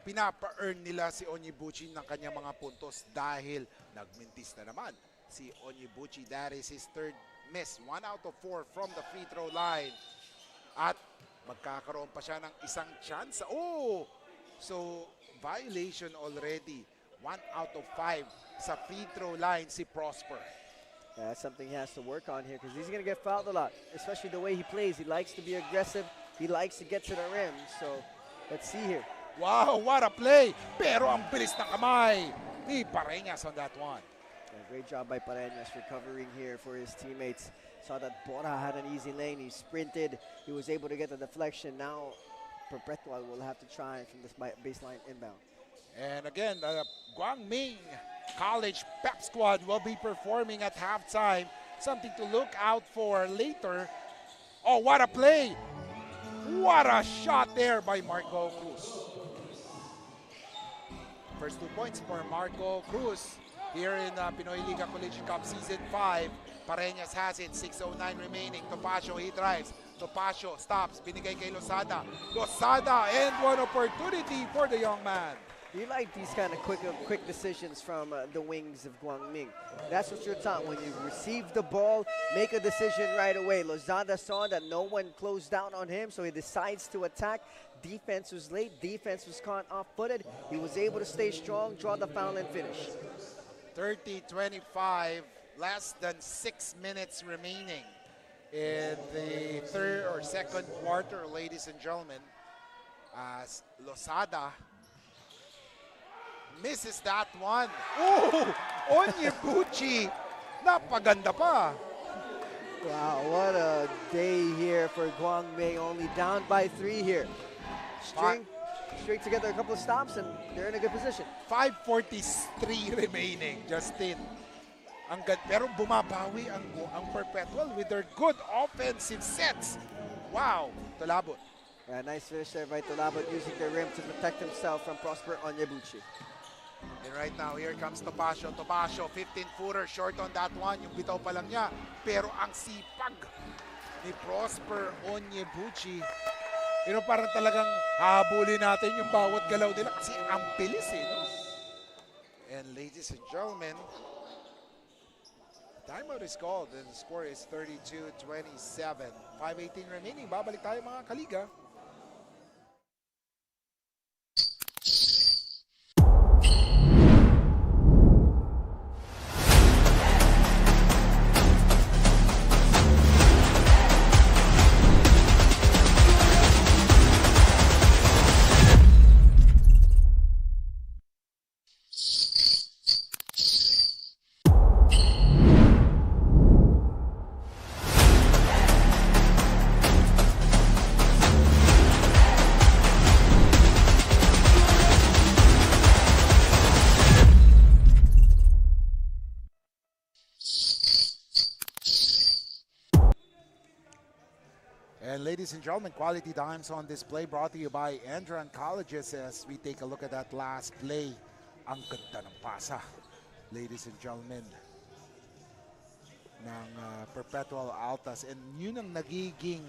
pinapa-earn nila si Onyebuchi ng kanyang mga puntos dahil nagmintis na naman si Onyebuchi. That is his third miss. 1 out of 4 from the free throw line. At magkakaroon pa siya ng isang chance. So violation already. 1 out of 5 sa free throw line si Prosper. That's something he has to work on here because he's going to get fouled a lot, especially the way he plays. He likes to be aggressive. He likes to get to the rim. So let's see here. Wow, what a play! Pero ang bilis ng kamay ni Pareñas on that one. Yeah, great job by Pareñas recovering here for his teammates. Saw that Bora had an easy lane. He sprinted. He was able to get the deflection. Now Perpetual will have to try from this baseline inbound. And again, the Guangming College Pep Squad will be performing at halftime. Something to look out for later. Oh, what a play! What a shot there by Marco Cruz. First 2 points for Marco Cruz here in Pinoyliga Collegiate Cup Season 5. Pareñas has it, 6:09 remaining. Topacio, he drives. Topacio stops, binigay kay Lozada. Lozada, and one opportunity for the young man. You like these kind of quick decisions from the wings of Guangming. That's what you're taught. When you receive the ball, make a decision right away. Lozada saw that no one closed down on him, so he decides to attack. Defense was late. Defense was caught off-footed. He was able to stay strong, draw the foul, and finish. 30-25, less than 6 minutes remaining in the third or second quarter, ladies and gentlemen, as Lozada misses that one. Oh, Onyebuchi, napaganda pa. Wow, what a day here for Guangming. Only down by 3 here. String together a couple of stops and they're in a good position. 5:43 remaining, Justin. Pero bumabawi ang Perpetual with their good offensive sets. Wow, Tolabot. Yeah, nice finish there by Tolabot using the rim to protect himself from Prosper Onyebuchi. And right now, here comes Topacio. Topacio, 15-footer, short on that one. Yung bitaw pa lang niya. Pero ang sipag ni Prosper Onyebuchi. Parang talagang hahabulin natin yung bawat galaw nila kasi ang bilis no? And ladies and gentlemen, timeout is called and the score is 32-27. 5:18 remaining. Babalik tayo mga kaliga. And ladies and gentlemen, quality dimes on display brought to you by ENDERUN Colleges as we take a look at that last play. Ang ganda ng pasa, ladies and gentlemen, ng Perpetual Altas. And yun ang nagiging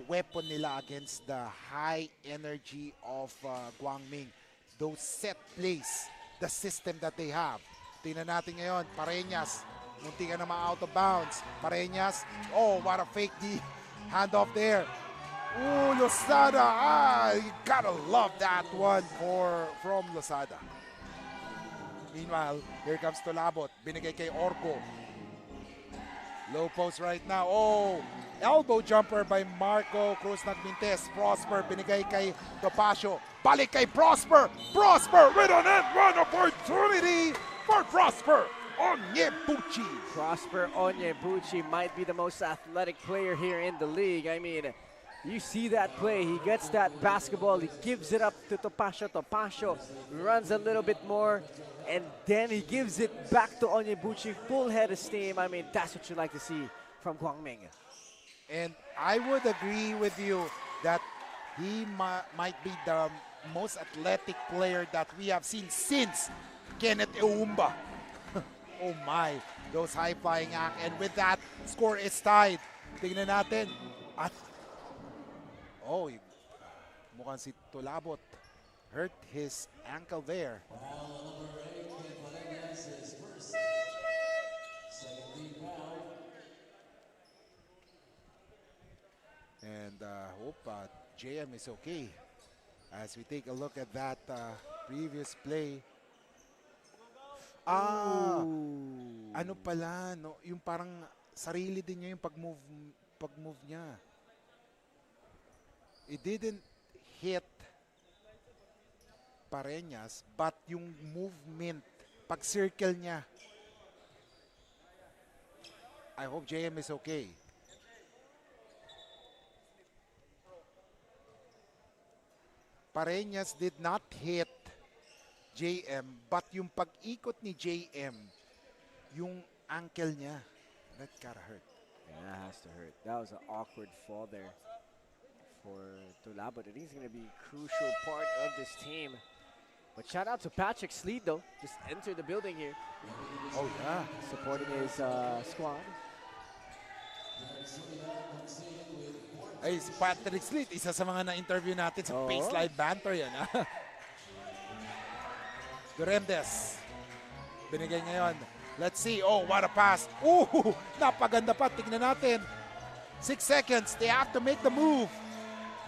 weapon nila against the high energy of Guangming. Those set plays, the system that they have. Tingnan natin ngayon, Pareñas, munti ka na ma-out of bounds. Pareñas, oh, what a fake D. Hand off there. Ooh, Lozada. You gotta love that one from Lozada. Meanwhile, here comes Tolabot. Binigay kay Orco. Low post right now. Oh, elbow jumper by Marco Cruz Nagmintes. Prosper, binigay kay Topacio. Balik kay Prosper. Prosper with an end run opportunity for Prosper Onyebuchi. Prosper Onyebuchi might be the most athletic player here in the league. I mean, you see that play. He gets that basketball. He gives it up to Topacio. Topacio runs a little bit more. And then he gives it back to Onyebuchi. Full head of steam. I mean, that's what you like to see from Guangming. And I would agree with you that he might be the most athletic player that we have seen since Kenneth Eumba. Oh my, those high-flying act. And with that, score is tied. Tingnan natin. At, oh, mukhang si Tolabot hurt his ankle there. And hope JM is okay. As we take a look at that previous play. ano pala, no, yung parang sarili din niya yung pag-move niya. It didn't hit Pareñas, but yung movement, pag-circle niya. I hope JM is okay. Pareñas did not hit JM, but yung pag-ikot ni JM, yung ankle niya, that gotta hurt. Yeah, that has to hurt. That was an awkward fall there for Tula, but I think he's going to be a crucial part of this team. But shout out to Patrick Sleet, though. Just entered the building here. Oh, yeah. Supporting his squad. Ay, si Patrick Sleet, isa sa mga na-interview natin sa Oo. Baseline Banter yan. Duremdes. Binigay niya yun. Let's see. Oh, what a pass. Ooh, napaganda pa. Tignan natin. 6 seconds. They have to make the move.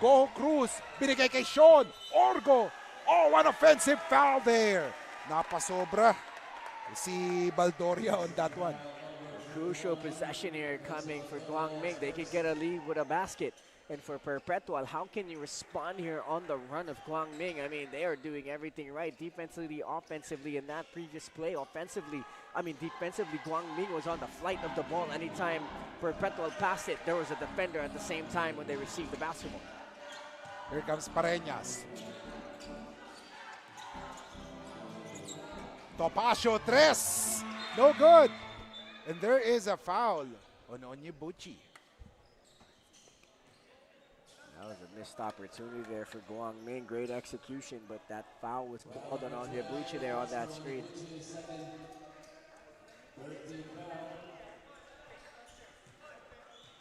Go Cruz. Binigay kay Sean. Orgo. Oh, what offensive foul there. Napasobra si Baldoria on that one. Crucial possession here coming for Guangming. They could get a lead with a basket. And for Perpetual, how can you respond here on the run of Guangming? I mean, they are doing everything right, defensively, offensively, in that previous play. Defensively, Guangming was on the flight of the ball. Anytime Perpetual passed it, there was a defender at the same time when they received the basketball. Here comes Pareñas. Topacio, 3. No good. And there is a foul on Onyebuchi. That was a missed opportunity there for Guangming. Great execution, but that foul was called on Onyebuchi there on that screen.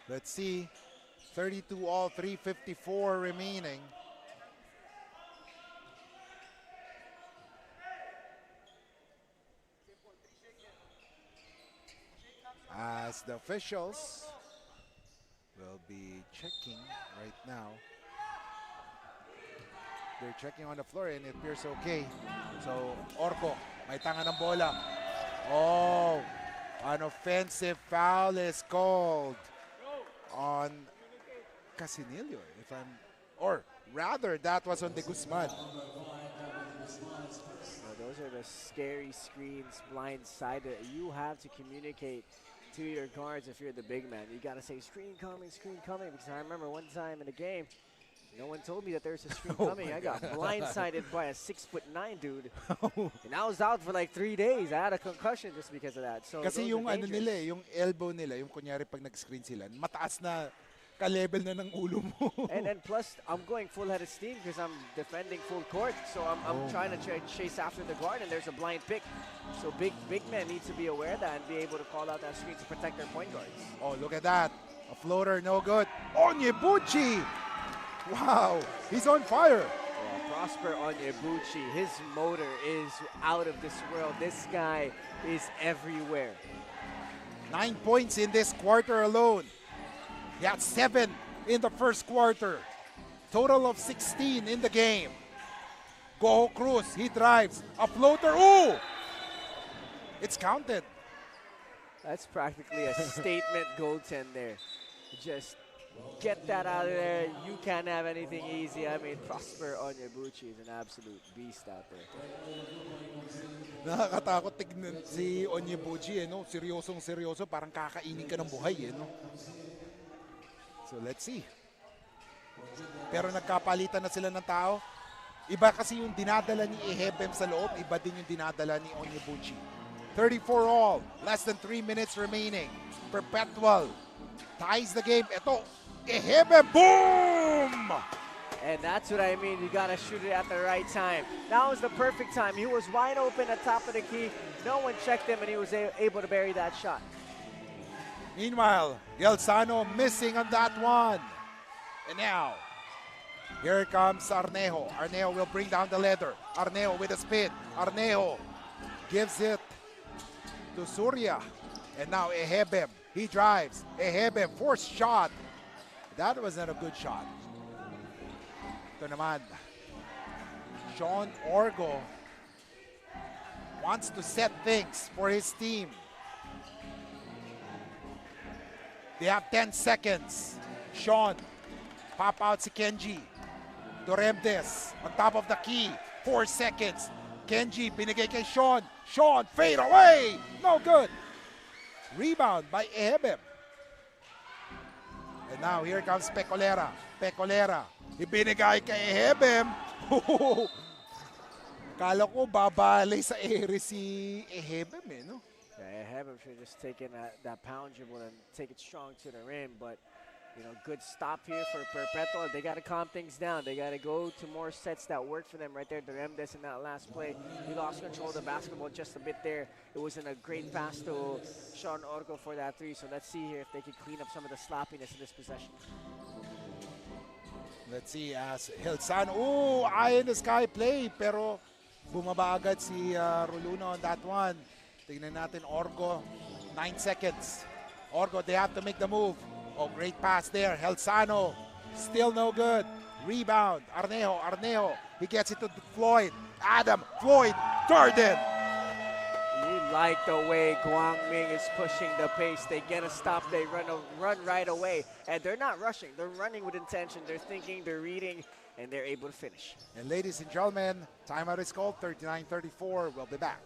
Let's see. 32 all, 3:54 remaining. As the officials will be checking right now. They're checking on the floor and it appears okay. So, Orco, may tanga ng bola. Oh, an offensive foul is called on Casinillo, or rather, that was on De Guzman. Those are the scary screens, blindsided. You have to communicate to your guards if you're the big man. You got to say, screen coming, because I remember one time in a game, no one told me that there's a screen coming. I got blindsided by a 6'9" dude. And I was out for like 3 days. I had a concussion just because of that. So Kasi those yung are ano dangerous. nila, yung elbow nila, yung kunyari pag nag-screen sila, mataas na ka-level na ng ulo mo. And plus, I'm going full head of steam because I'm defending full court. So I'm trying to chase after the guard, and there's a blind pick. So big men need to be aware of that and be able to call out that screen to protect their point guards. Oh, look at that. A floater, no good. Onyebuchi! Wow, he's on fire. Prosper Onyebuchi, his motor is out of this world. This guy is everywhere. 9 points in this quarter alone. He had 7 in the first quarter. Total of 16 in the game. Go Cruz, he drives. A floater, ooh! It's counted. That's practically a statement goaltend there. Just get that out of there. You can't have anything easy. I mean, Prosper Onyebuchi is an absolute beast out there. Nakakatakot tignan si Onyebuchi, no? Seryosong-seryoso, parang kakainin ka ng buhay, no? So let's see. Pero nagkapalitan na sila ng tao. Iba kasi yung dinadala ni Ehebem sa loob, iba din yung dinadala ni Onyebuchi. 34 all, less than 3 minutes remaining. Perpetual ties the game. Ito, Ehebem, boom! And that's what I mean. You got to shoot it at the right time. Now is the perfect time. He was wide open at top of the key. No one checked him, and he was able to bury that shot. Meanwhile, Yelsano missing on that one. And now, here comes Arnejo. Arnejo will bring down the leather. Arnejo with a spin. Arnejo gives it to Surya. And now Ehebem. He drives. Ehebem, forced shot. That was not a good shot. Ito naman. Sean Orgo wants to set things for his team. They have 10 seconds. Sean, pop out si Kenji. Doremdes on top of the key. 4 seconds. Kenji, binigay kay Sean. Sean, fade away. No good. Rebound by Ehebem. And now here comes Pecolera. Pecolera, ibinigay kay Ehebem. Kala ko babali sa ere si Ehebem eh, no? Yeah, Ehebem should have just taken that pound dribble and take it strong to the rim, but you know, good stop here for Perpetual. They got to calm things down. They got to go to more sets that work for them right there. Doremdes in that last play, he lost control of the basketball just a bit there. It wasn't a great pass to Sean Orgo for that three. So let's see here if they can clean up some of the sloppiness in this possession. Let's see as Hilsan. Oh, eye in the sky play. Pero bumaba agad si Roluna on that one. Tingnan natin Orgo. 9 seconds. Orgo, they have to make the move. Oh, great pass there. Helsano, still no good. Rebound. Arnejo. He gets it to Floyd. Adam, Floyd, Darden. You like the way Guangming is pushing the pace. They get a stop. They run right away. And they're not rushing. They're running with intention. They're thinking, they're reading, and they're able to finish. And ladies and gentlemen, timeout is called. 39-34. We'll be back.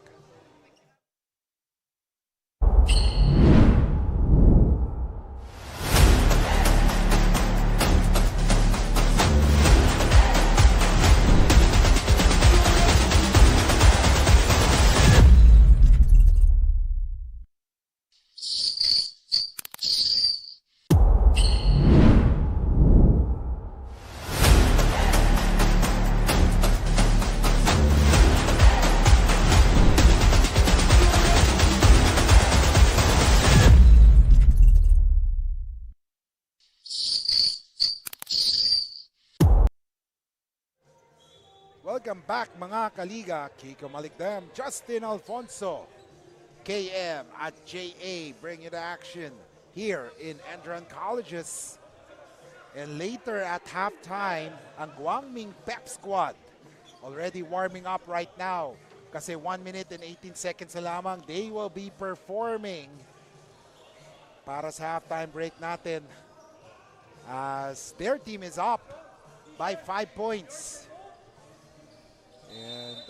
Welcome back mga kaliga. Kiko Malikdam, Justin Alfonso, KM at JA bring you the action here in ENDERUN Colleges. And later at halftime, ang Guangming Pep Squad already warming up right now. Kasi 1 minute and 18 seconds na lamang, they will be performing para sa halftime break natin as their team is up by 5 points. And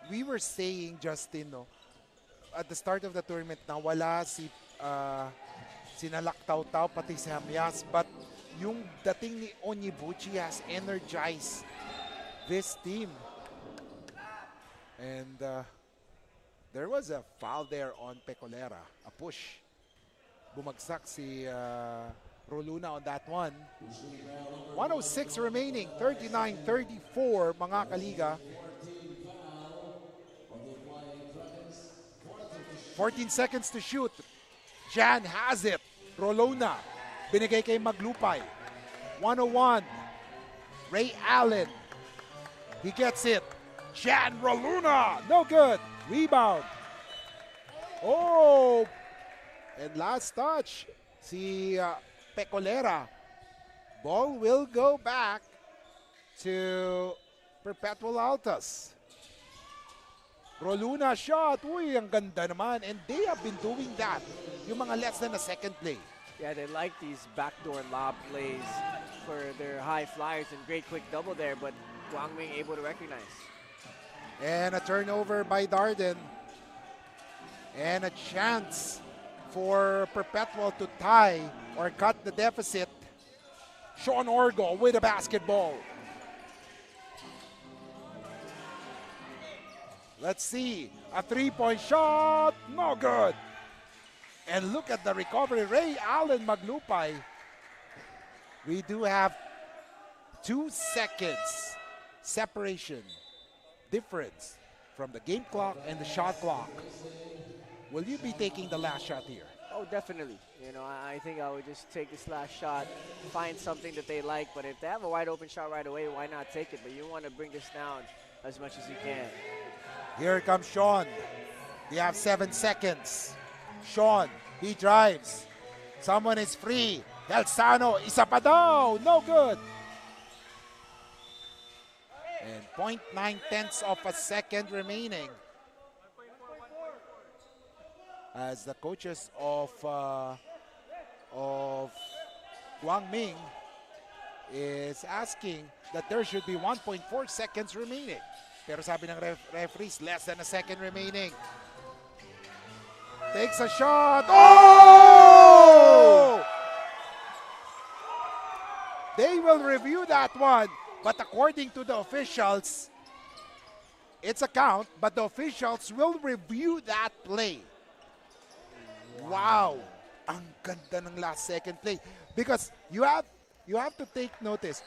we were saying, Justin, no, at the start of the tournament na wala si Sinalaktaw-taw pati si Hamyas, but yung dating ni Onyibuchi has energized this team. And there was a foul there on Pecolera, a push. Bumagsak si Roluna on that one. 106 remaining, 39-34 mga kaliga. 14 seconds to shoot. Jan has it. Roluna, binigay kay Maglupay. 101. Ray Allen. He gets it. Jan Roluna, no good. Rebound. Oh, and last touch, si Pecolera. Ball will go back to Perpetual Altas. Roluna shot. Uy, ang ganda naman. And they have been doing that. Yung mga less than a second play. Yeah, they like these backdoor lob plays for their high flyers and great quick double there, but Guangming able to recognize. And a turnover by Darden. And a chance for Perpetual to tie or cut the deficit. Sean Orgo with a basketball. Let's see. A three-point shot. No good. And look at the recovery. Ray Allen Maglupay. We do have 2 seconds separation difference from the game clock and the shot clock. Will you be taking the last shot here? Oh, definitely. You know, I think I would just take this last shot, find something that they like, but if they have a wide open shot right away, why not take it? But you want to bring this down as much as you can. Here comes Sean. They have 7 seconds. Sean, he drives. Someone is free. Helsano, isa pa daw. No good. And 0.9 of a second remaining. As the coaches of of Guangming is asking that there should be 1.4 seconds remaining. Pero sabi ng referees, less than a second remaining. Takes a shot. Oh! They will review that one, but according to the officials, it's a count, but the officials will review that play. Wow! Ang ganda ng last second play. Because you have to take notice,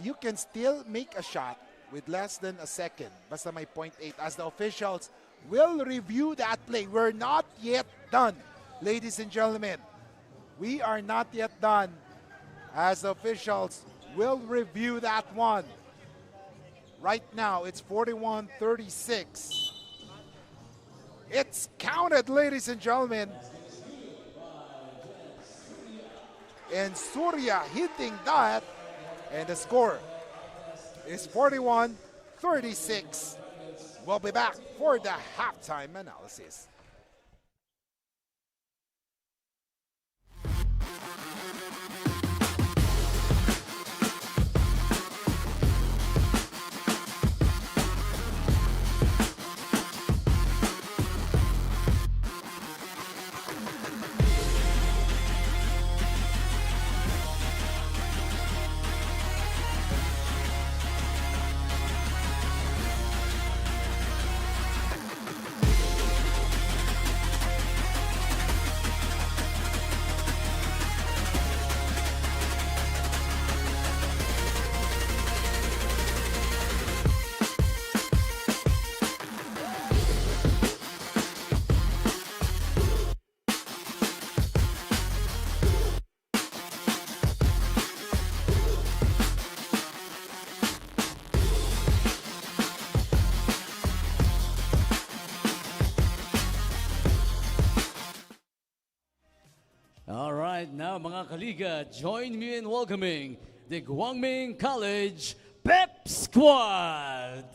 you can still make a shot with less than a second. Basta may 0.8 as the officials will review that play. We're not yet done, ladies and gentlemen. We are not yet done as the officials will review that one. Right now, it's 41-36. It's counted, ladies and gentlemen. And Surya hitting that, and the score is 41-36. We'll be back for the halftime analysis. All right, now mga kaliga, join me in welcoming the Guangming College Pep Squad.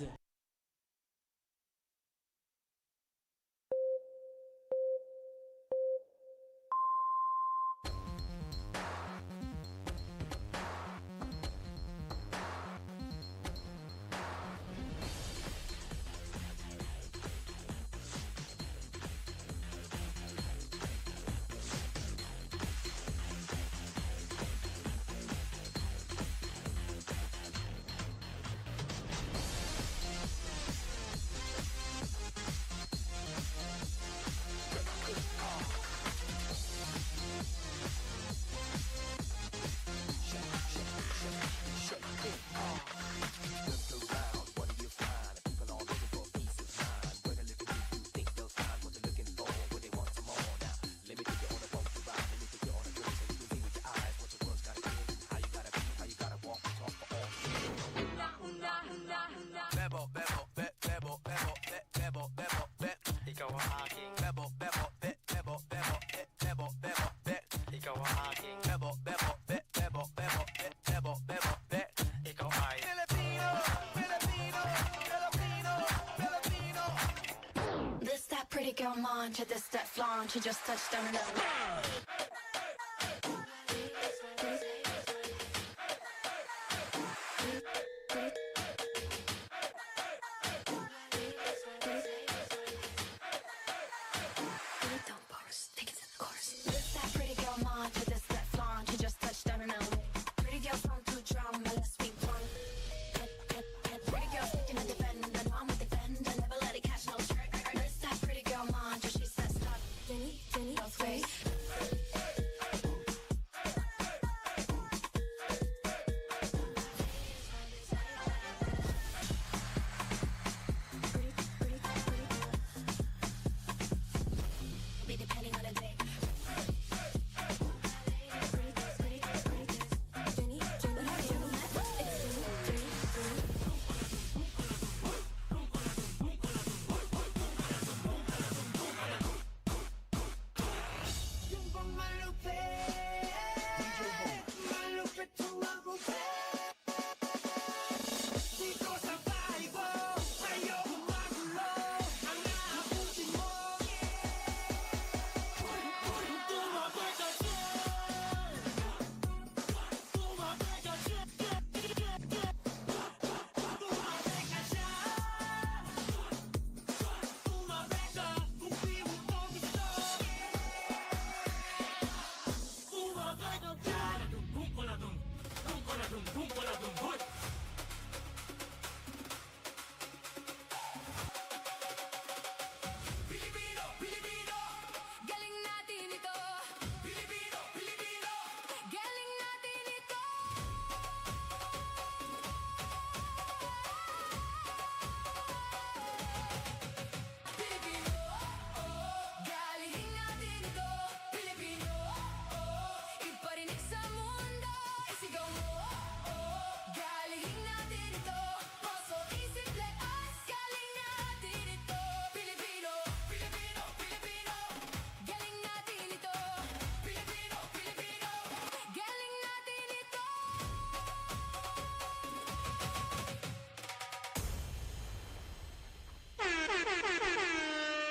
Girl, launch at this step launch, she just touched down and don't box, take it to the course. This that pretty girl launch at this step launch, she just touched down and pretty girls want to drown, let's be one. Pretty girls thinking of defend, and mom with defend, and never let it catch no trick. This that pretty girl launch, she says stop, Jenny, wait.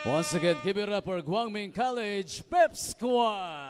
Once again, give it up for Guangming College Pep Squad.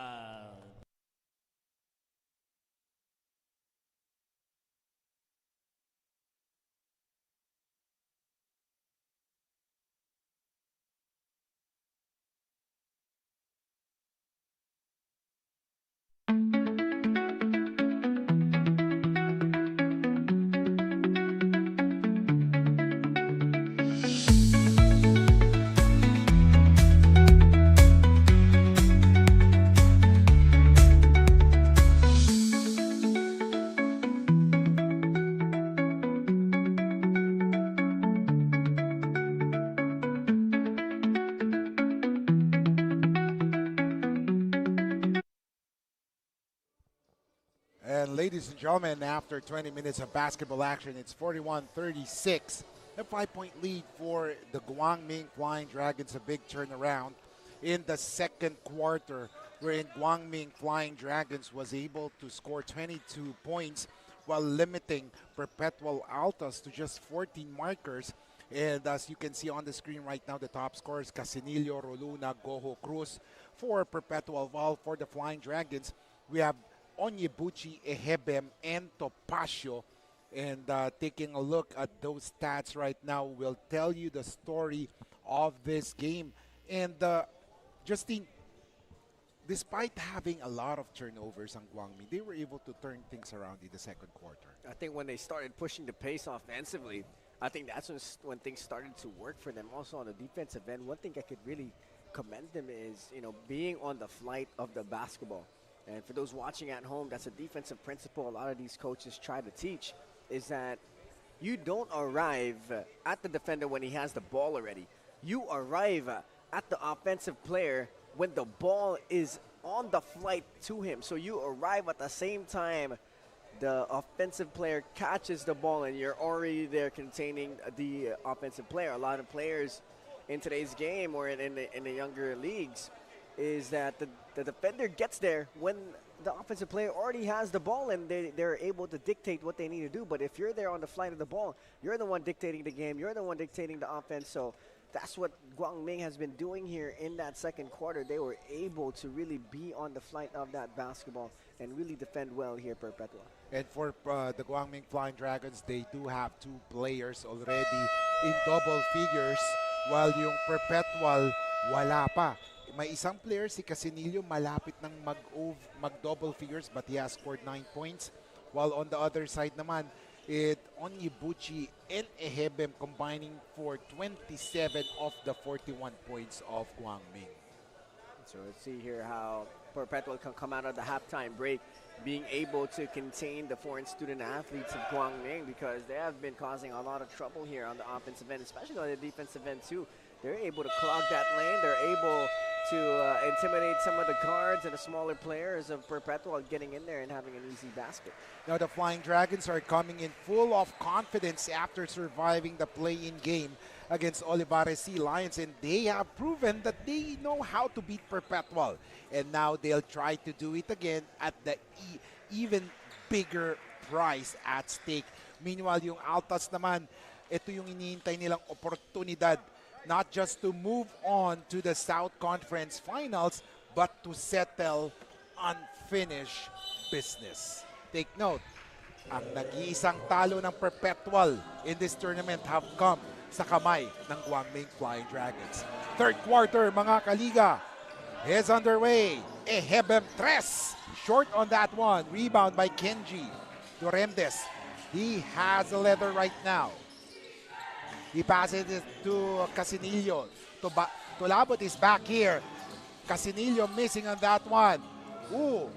And ladies and gentlemen, after 20 minutes of basketball action, it's 41-36. A 5-point lead for the Guangming Flying Dragons, a big turnaround in the second quarter, wherein Guangming Flying Dragons was able to score 22 points while limiting Perpetual Altas to just 14 markers. And as you can see on the screen right now, the top scorers, Casinillo, Roluna, Goho, Cruz for Perpetual Val. For the Flying Dragons, we have Onyebuchi, Ehebem, and Topacio. And taking a look at those stats right now will tell you the story of this game. And Justine, despite having a lot of turnovers on Guangming, they were able to turn things around in the second quarter. I think when they started pushing the pace offensively, I think that's when things started to work for them. Also on the defensive end, one thing I could really commend them is, being on the flight of the basketball. And for those watching at home, that's a defensive principle a lot of these coaches try to teach, is that you don't arrive at the defender when he has the ball already. You arrive at the offensive player when the ball is on the flight to him. So you arrive at the same time the offensive player catches the ball and you're already there containing the offensive player. A lot of players in today's game or in the younger leagues is that the defender gets there when the offensive player already has the ball and they're able to dictate what they need to do. But if you're there on the flight of the ball, you're the one dictating the game. You're the one dictating the offense. So that's what Guangming has been doing here in that second quarter. They were able to really be on the flight of that basketball and really defend well here, Perpetua. And for the Guangming Flying Dragons, they do have two players already in double figures, while yung Perpetual wala pa. May isang player, si Casinillo, malapit ng mag-double figures, but he has scored 9 points. While on the other side naman, Onyebuchi and Ehebem combining for 27 of the 41 points of Guangming. So let's see here how Perpetual can come out of the halftime break being able to contain the foreign student athletes of Guangming, because they have been causing a lot of trouble here on the offensive end, especially on the defensive end too. They're able to clog that lane. They're able to intimidate some of the guards and the smaller players of Perpetual getting in there and having an easy basket. Now the Flying Dragons are coming in full of confidence after surviving the play-in game against Olivares Sea Lions, and they have proven that they know how to beat Perpetual. And now they'll try to do it again at the even bigger prize at stake. Meanwhile, yung Altas naman, ito yung iniintay nilang oportunidad, not just to move on to the South Conference Finals, but to settle unfinished business. Take note, ang nag-iisang talo ng Perpetual in this tournament have come sa kamay ng Guangming Flying Dragons. Third quarter, mga kaliga, is underway. Ehebem Tres, short on that one. Rebound by Kenji Duremdes. He has the leather right now. He passes it to Casinillo. Tulabot is back here. Casinillo missing on that one. Ooh.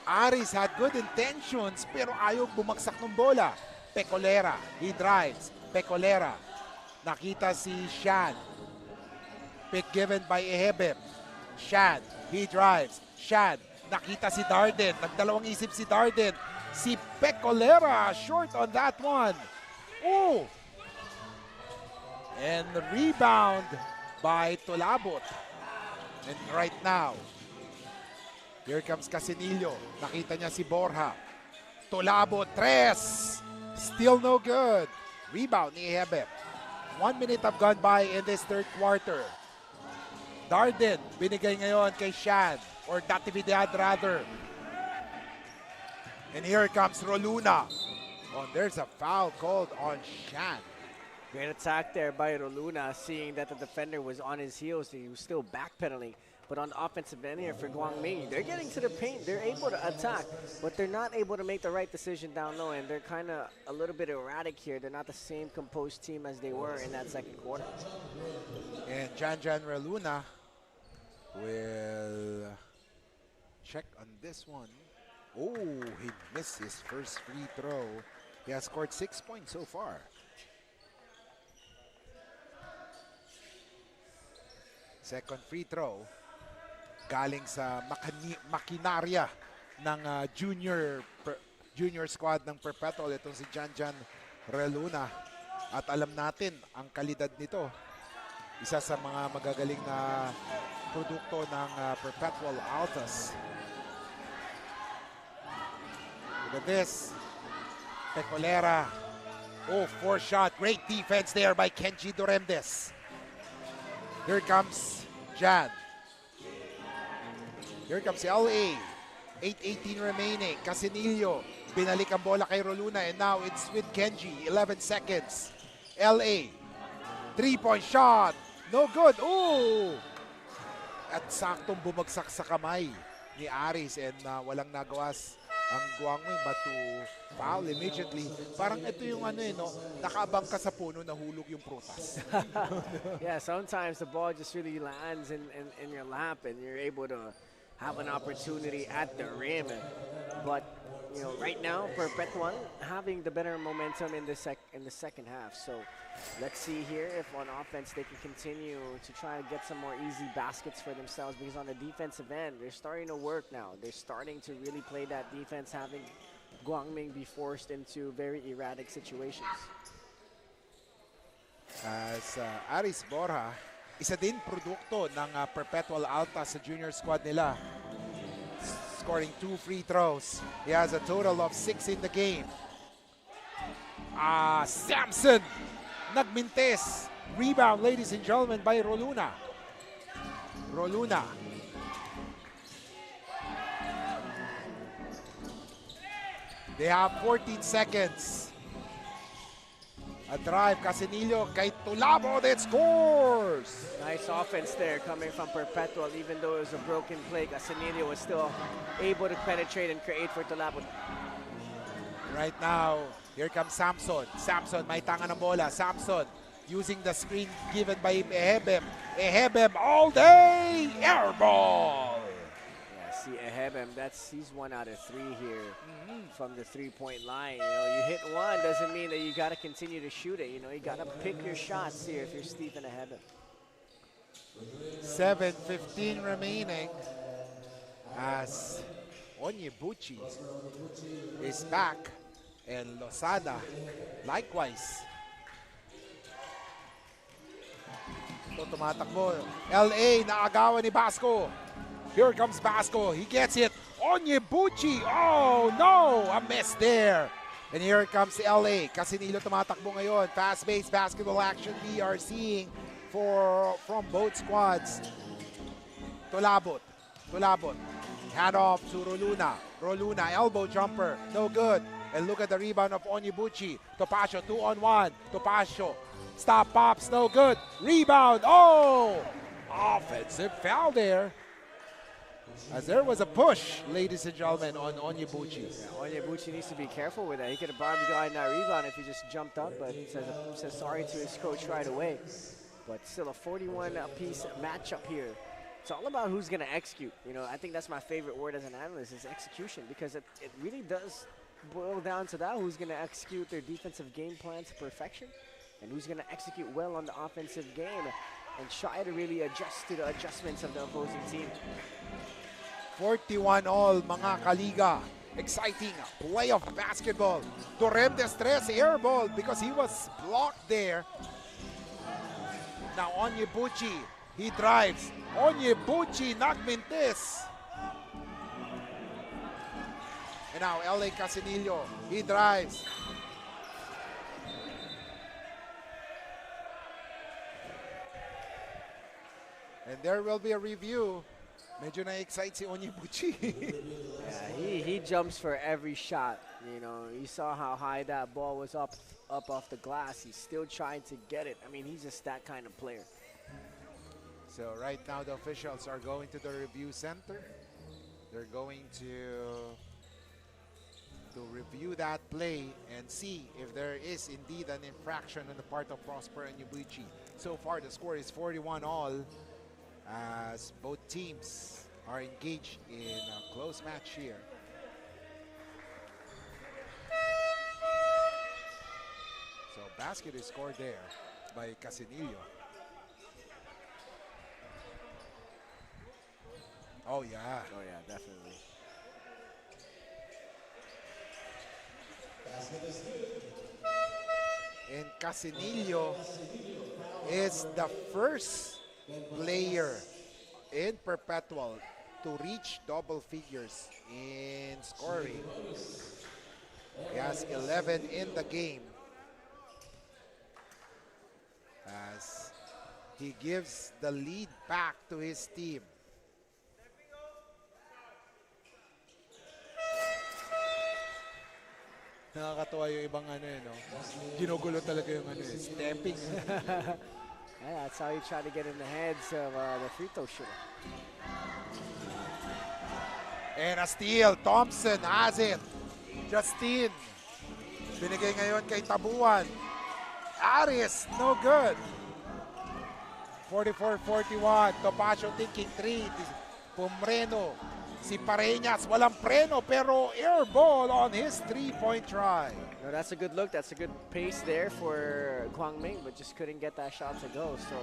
Aris had good intentions pero ayaw bumagsak ng bola. Pecolera, he drives. Pecolera. Nakita si Shan. Pick given by Ehebem. Shan, he drives. Shan, nakita si Darden. Nagdalawang isip si Darden. Si Pecolera, short on that one. Ooh. And the rebound by Tulabot. And right now, here comes Casinillo. Nakita niya si Borja. Tulabot, tres. Still no good. Rebound ni Ehebem. 1 minute have gone by in this third quarter. Darden, binigay ngayon kay Shan, or Natividad rather. And here comes Roluna. Oh, there's a foul called on Shan. Great attack there by Roluna, seeing that the defender was on his heels. He was still backpedaling. But on the offensive end here for Guangming, they're getting to the paint. They're able to attack, but they're not able to make the right decision down low, and they're kind of a little bit erratic here. They're not the same composed team as they were in that second quarter. And Jan Roluna will check on this one. Oh, he missed his first free throw. He has scored 6 points so far. Second free throw galing sa makinarya ng junior squad ng Perpetual. Itong si Jan Reluna. At alam natin ang kalidad nito. Isa sa mga magagaling na produkto ng Perpetual Altas. Look at this. Pecolera. Oh, 4-shot. Great defense there by Kenji Doremdes. Here comes Jan. Here comes LA. 8:18 remaining. Casinillo. Binalik ang bola kay Roluna, and now it's with Kenji. 11 seconds. LA. 3-point shot. No good. Ooh! At saktong bumagsak sa kamay ni Aris, and walang nagawa ang Guangming but to foul immediately. Parang ito yung nakaabang ka sa puno, nahulog yung prutas. Yeah, sometimes the ball just really lands in your lap and you're able to have an opportunity at the rim. But right now, Perpetual having the better momentum in the second half. So let's see here if on offense they can continue to try to get some more easy baskets for themselves, because on the defensive end, they're starting to work now. They're starting to really play that defense, having Guangming be forced into very erratic situations. As Aris Borja, isa din produkto ng Perpetual Altas sa junior squad nila. Scoring 2 free throws. He has a total of 6 in the game. Samson nagmintes. Rebound, ladies and gentlemen, by Roluna. Roluna. They have 14 seconds. A drive, Casinillo kay Tulabo that scores! Nice offense there coming from Perpetual. Even though it was a broken play, Casinillo was still able to penetrate and create for Tulabo. Right now, here comes Samson. Samson, may tanga ng bola. Samson using the screen given by Ehebem. Ehebem all day! Air ball! Yeah, see Ehebem, he's 1 out of 3 here from the three-point line. You hit one doesn't mean that you got to continue to shoot it. You got to pick your shots here if you're Stephen Ehebem. 7:15 remaining as Onyebuchi is back, and Losada likewise. Ito tumatakbo. LA naagawan ni Basco. Here comes Basco. He gets it. Onyebuchi. Oh no! A miss there. And here comes LA. Casinillo tumatakbo ngayon. Fast-paced basketball action we are seeing from both squads. Tulabot. Hand off to Roluna. Roluna, elbow jumper. No good. And look at the rebound of Onyebuchi. Topacio, 2-on-1. Topacio. Stop, pops, no good. Rebound. Oh! Offensive foul there. As there was a push, ladies and gentlemen, on Onyebuchi. Yeah, Onyebuchi needs to be careful with that. He could have probably gotten that rebound if he just jumped up, but he says sorry to his coach right away. But still a 41-piece matchup here. It's all about who's going to execute. I think that's my favorite word as an analyst is execution, because it really does boil down to that. Who's going to execute their defensive game plan to perfection, and who's going to execute well on the offensive game and try to really adjust to the adjustments of the opposing team. 41 all, mga kaliga. Exciting playoff basketball. Doremdes Tres air ball because he was blocked there. Now Onyebuchi, he drives. Onyebuchi nagmintis. And now LA Casinillo, he drives. And there will be a review. Medyo na-excite si Onyebuchi. Yeah, he jumps for every shot. You know, you saw how high that ball was up off the glass. He's still trying to get it. I mean, he's just that kind of player. So right now the officials are going to the review center. They're going to review that play and see if there is indeed an infraction on the part of Prosper Onyebuchi. So far the score is 41-all as both teams are engaged in a close match here. So basket is scored there by Casinillo. Oh yeah. Oh yeah, definitely. And Casinillo is the first player in Perpetual to reach double figures in scoring. He has 11 in the game as he gives the lead back to his team. Nakakatuwa yung ibang ginugulo talaga yung stepping. Yeah, that's how you try to get in the heads of the free throw shooter. And a steal, Thompson has it. Justin, binigay ngayon kay Tabuan. Aris, no good. 44-41, Topacio thinking 3. Pumreno, si Pareñas, walang preno pero air ball on his three-point try. No, that's a good look. That's a good pace there for Guangming, but just couldn't get that shot to go. So,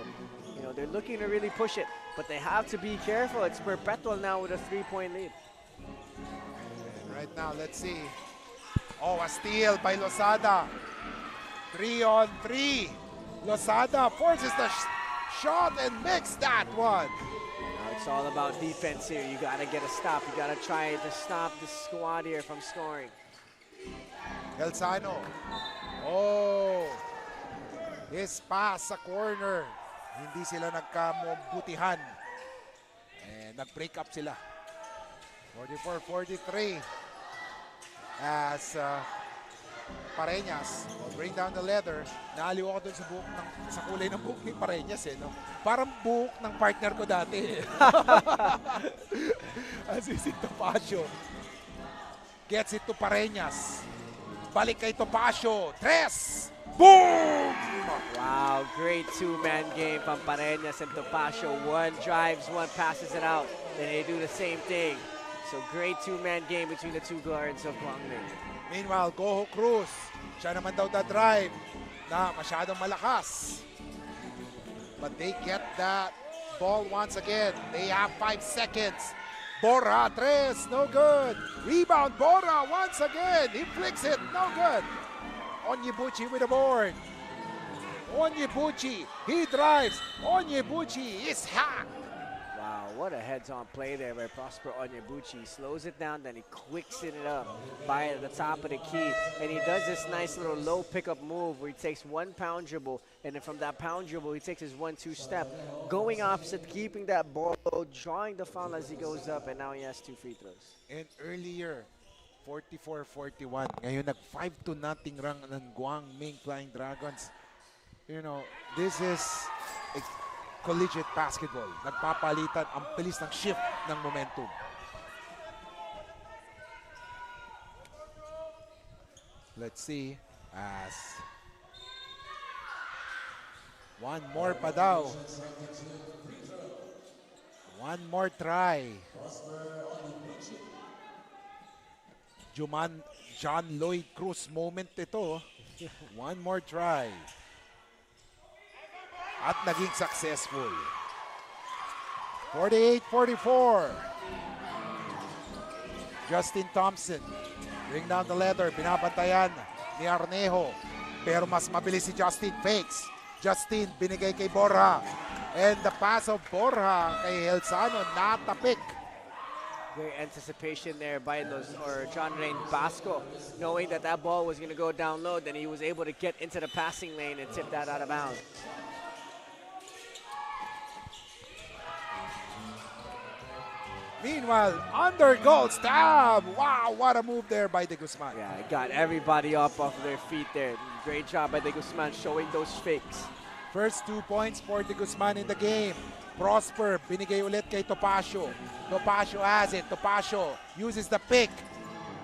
you know, they're looking to really push it, but they have to be careful. It's Perpetual now with a 3-point lead. And right now, let's see. Oh, a steal by Losada. 3-on-3. Losada forces the shot and makes that one. Now it's all about defense here. You got to get a stop. You got to try to stop the squad here from scoring. Elzano. Oh. His pass sa corner. Hindi sila nagkamabutihan. And nag-break up sila. 44-43. As Pareñas will bring down the leather. Naaliw ako dun sa buhok sa kulay ng buhok ni Pareñas Parang buhok ng partner ko dati As si Topacio. Gets it to Pareñas. Balik kay Topacio. Tres! Boom! Wow, great two-man game from Pareñas and Topacio. One drives, one passes it out. Then they do the same thing. So great two-man game between the two guards of Guangming. Meanwhile, Goho Cruz. Siya naman daw drive na masyadong malakas. But they get that ball once again. They have 5 seconds. Borja, tres, no good. Rebound, Borja once again. He flicks it, no good. Onyebuchi with the board. Onyebuchi, he drives. Onyebuchi is hacked. Wow, what a heads-on play there by Prosper Onyebuchi. He slows it down, then he quicks it up by the top of the key. And he does this nice little low pickup move where he takes one pound dribble, and then from that pound dribble, he takes his 1-2 step, going opposite, keeping that ball, drawing the foul as he goes up, and now he has 2 free throws. And earlier, 44-41. Ngayon, nag-5-0 run ng Guangming Flying Dragons. You know, this is collegiate basketball. Nagpapalitan ang bilis ng shift ng momentum. Let's see as one more pa daw. One more try. John Lloyd Cruz moment ito. One more try. At naging successful. 48-44. Justin Thompson. Bring down the leather. Binabantayan ni Arnejo. Pero mas mabilis si Justin. Fakes. Justin binigay kay Borja. And the pass of Borja kay Elzano natapik. Great anticipation there by John Rain Basco, knowing that that ball was going to go down low. Then he was able to get into the passing lane and tip that out of bounds. Meanwhile, under goal stab. Wow, what a move there by De Guzman. Yeah, it got everybody up off their feet there. Great job by De Guzman showing those fakes. First 2 points for De Guzman in the game. Prosper, binigay ulit kay Topacio. Topacio has it. Topacio uses the pick.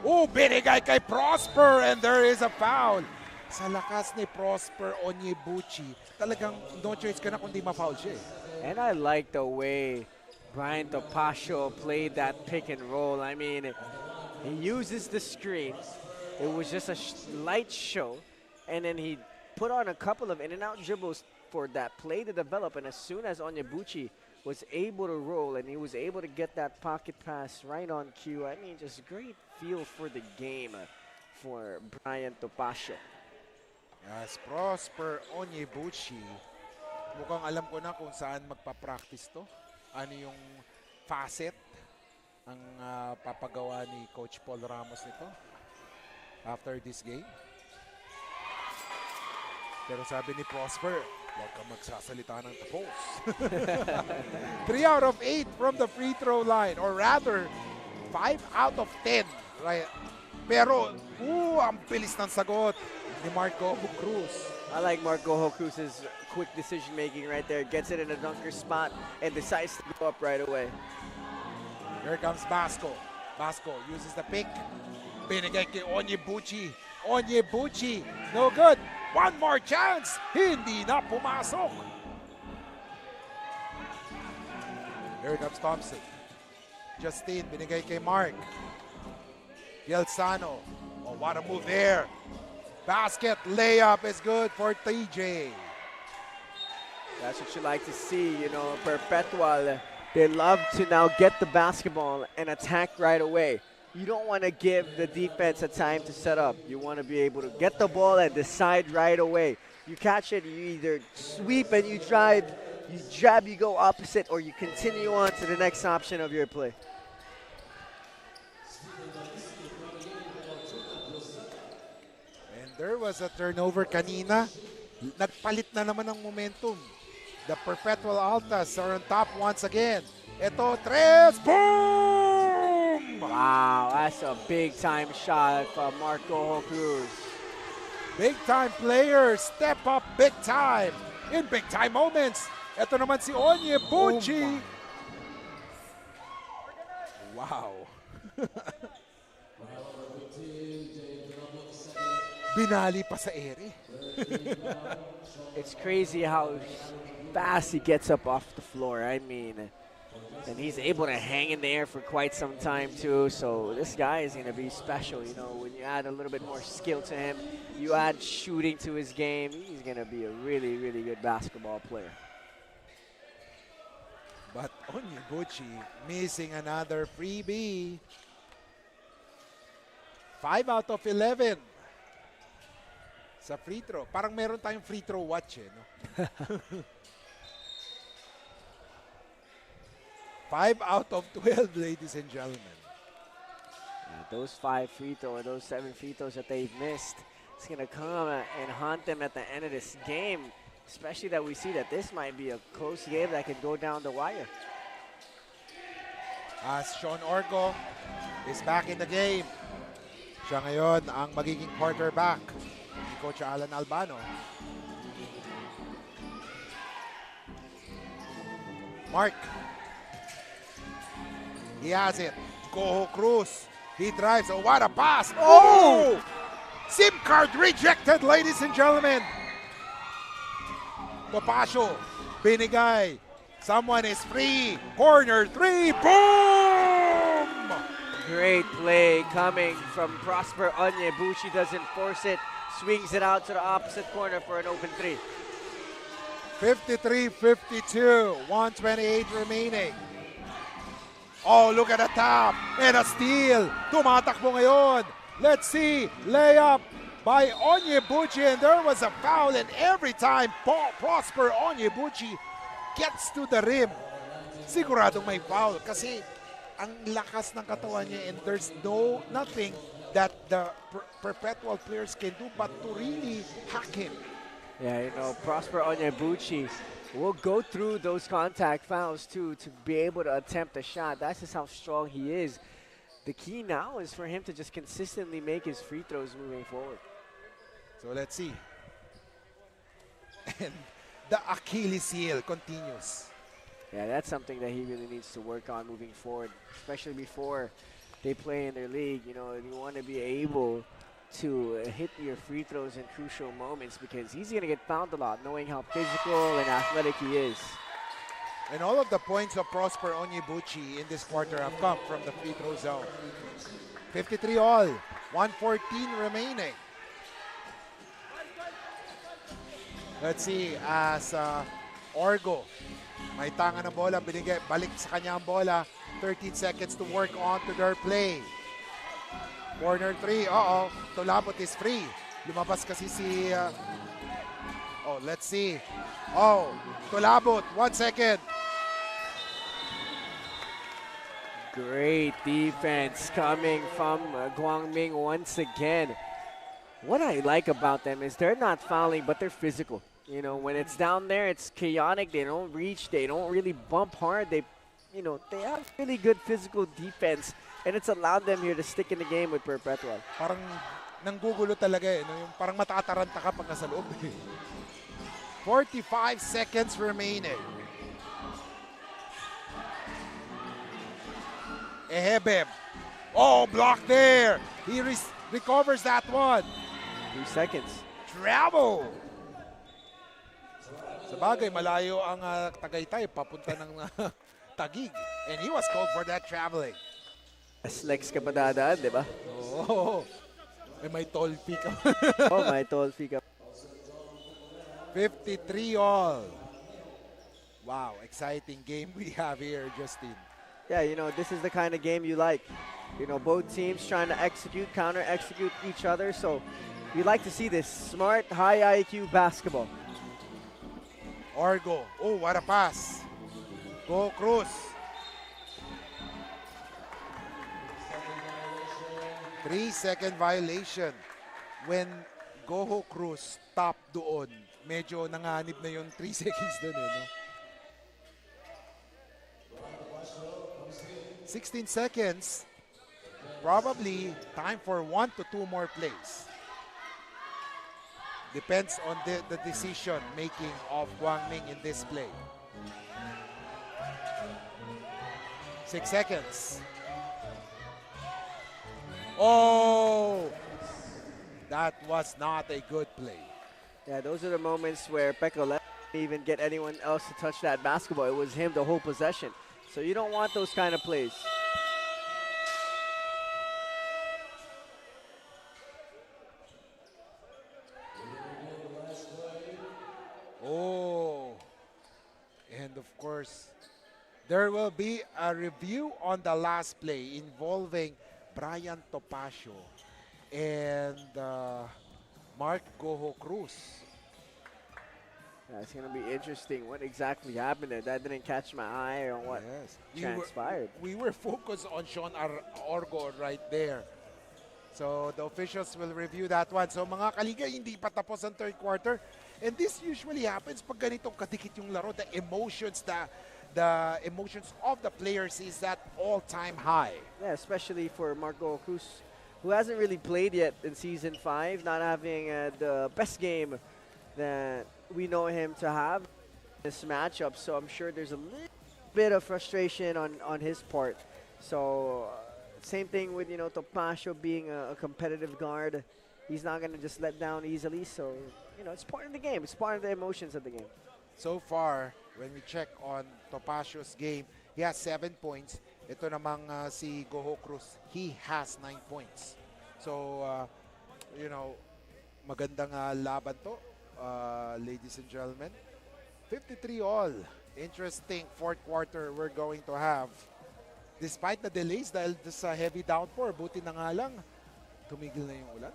Binigay kay Prosper and there is a foul. Sa lakas ni Prosper Onyebuchi, talagang no choice ka na kundi ma-foul siya eh. And I like the way Brian Topacio played that pick and roll. I mean, he uses the screen. It was just a light show. And then he put on a couple of in and out dribbles for that play to develop. And as soon as Onyebuchi was able to roll and he was able to get that pocket pass right on cue, I mean, just great feel for the game for Brian Topacio. As Prosper Onyebuchi, mukhang alam ko na kung saan magpa-practice to. Ano yung facet ang papagawa ni Coach Paul Ramos nito after this game. Pero sabi ni Prosper, huwag ka magsasalita ng tapos. 3 out of 8 from the free throw line, or rather 5 out of 10. Right? Pero, ang bilis ng sagot ni Marco Cruz. I like Marco Cruz's quick decision making right there. Gets it in a dunker spot and decides to go up right away. Here comes Basco. Basco uses the pick. Binigay kay Onyebuchi. Onyebuchi, no good. One more chance. Hindi na pumasok. Here comes Thompson. Justin, binigay kay Mark. Yelsano. Oh, what a move there. Basket layup is good for TJ. That's what you like to see, you know, Perpetual. They love to now get the basketball and attack right away. You don't want to give the defense a time to set up. You want to be able to get the ball and decide right away. You catch it, you either sweep and you drive, you jab, you go opposite, or you continue on to the next option of your play. There was a turnover kanina. Nagpalit na naman ng momentum. The Perpetual Altas are on top once again. Ito, tres, boom! Wow, that's a big-time shot from Marco Cruz. Big-time players step up big time in big-time moments. Ito naman si Onyebuchi. Wow. Binali pa sa ere. It's crazy how fast he gets up off the floor. I mean, and he's able to hang in the air for quite some time too. So this guy is going to be special. You know, when you add a little bit more skill to him, you add shooting to his game, he's going to be a really, really good basketball player. But Onyebuchi missing another freebie. 5 out of 11. Sa free throw. Parang meron tayong free throw watch eh, no? 5 out of 12, ladies and gentlemen. Those 5 free throws, or those 7 free throws that they've missed, it's going to come and haunt them at the end of this game, especially that we see that this might be a close game that could go down the wire. As Sean Orgo is back in the game. Siya ngayon ang magiging quarterback ni Coach Alan Albano. Mark. He has it. Coho Cruz. He drives. Oh, what a pass. Oh! SIM card rejected, ladies and gentlemen. Topacio. Binigay. Someone is free. Corner 3. Boom! Great play coming from Prosper Onyebuchi. Doesn't force it. Swings it out to the opposite corner for an open 3. 53-52. 128 remaining. Oh, look at the tap. And a steal. Tumatakbo ngayon. Let's see. Layup by Onyebuchi. And there was a foul. And every time Prosper Onyebuchi gets to the rim, siguradong may foul. Kasi ang lakas ng katawan niya, and there's nothing that the Perpetual players can do but to really hack him. Yeah, you know, Prosper Onyebuchi will go through those contact fouls too to be able to attempt a shot. That's just how strong he is. The key now is for him to just consistently make his free throws moving forward. So let's see. And the Achilles heel continues. Yeah, that's something that he really needs to work on moving forward, especially before they play in their league. You know, you want to be able to hit your free throws in crucial moments because he's going to get fouled a lot, knowing how physical and athletic he is. And all of the points of Prosper Onyebuchi in this quarter have come from the free throw zone. 53 all, 114 remaining. Let's see, as Orgo, may tanga ng bola, binigay, balik sa kanya ang bola. 13 seconds to work on to their play. Corner 3, Tulabot is free. Lumabas kasi si, let's see. Tulabot, 1 second. Great defense coming from Guangming once again. What I like about them is they're not fouling, but they're physical. You know, when it's down there, it's chaotic. They don't reach. They don't really bump hard. They have really good physical defense, and it's allowed them here to stick in the game with Perpetual. Parang nanggugulo talaga eh. No? Yung parang matataranta ka pag nasa loob. 45 seconds remaining. Ehebem. Blocked there. He recovers that one. 2 seconds. Travel. Sa bagay, malayo ang Tagaytay papunta ng Taguig. And he was called for that traveling. Lex ka pa dadaan, di ba? May toll fee ka. May toll fee ka. 53 all. Wow, exciting game we have here, Justin. Yeah, this is the kind of game you like. Both teams trying to counter-execute each other. So we like to see this smart, high IQ basketball. Orgo. What a pass. Go Cruz. 3-second violation. When Goho Cruz stopped doon, medyo nanganib na yung 3 seconds doon no? 16 seconds. Probably time for 1 to 2 more plays. Depends on the decision making of Guangming in this play. 6 seconds. That was not a good play. Yeah, those are the moments where Peko didn't even get anyone else to touch that basketball. It was him the whole possession. So you don't want those kind of plays. And of course, there will be a review on the last play involving Brian Topacio and Mark Goho Cruz. It's going to be interesting what exactly happened there. That didn't catch my eye on what transpired. We were focused on Sean Orgo right there. So the officials will review that one. So mga kaliga, hindi pa tapos ang third quarter. And this usually happens pag ganitong kadikit yung laro. The emotions of the players is at all-time high. Yeah, especially for Marco Cruz, who hasn't really played yet in Season 5, not having the best game that we know him to have in this matchup. So I'm sure there's a little bit of frustration on his part. So same thing with, Topacio being a competitive guard. He's not going to just let down easily. So, it's part of the game. It's part of the emotions of the game. So far, when we check on Topacio's game, he has 7 points. Ito namang si Goho Cruz, he has 9 points. So, magandang laban to, ladies and gentlemen. 53 all. Interesting fourth quarter we're going to have. Despite the delays dahil sa heavy downpour, buti na nga lang, tumigil na yung ulan.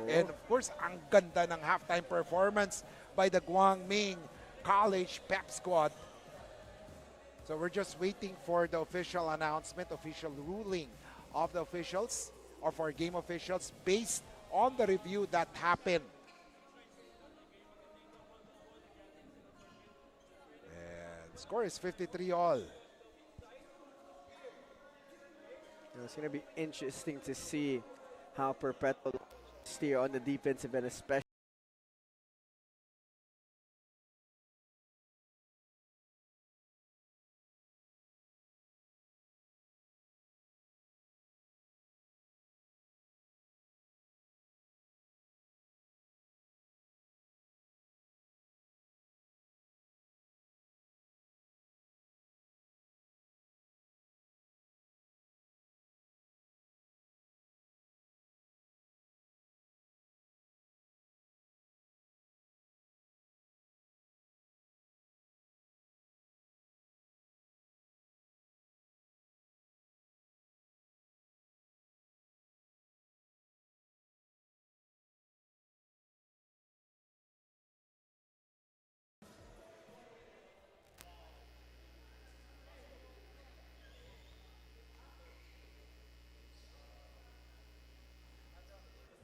And of course, ang ganda ng halftime performance by the Pinoyliga College Pep squad. So we're just waiting for the official announcement, official ruling of the officials or for game officials based on the review that happened. score is 53 all. It's going to be interesting to see how Perpetual steer on the defensive end, especially.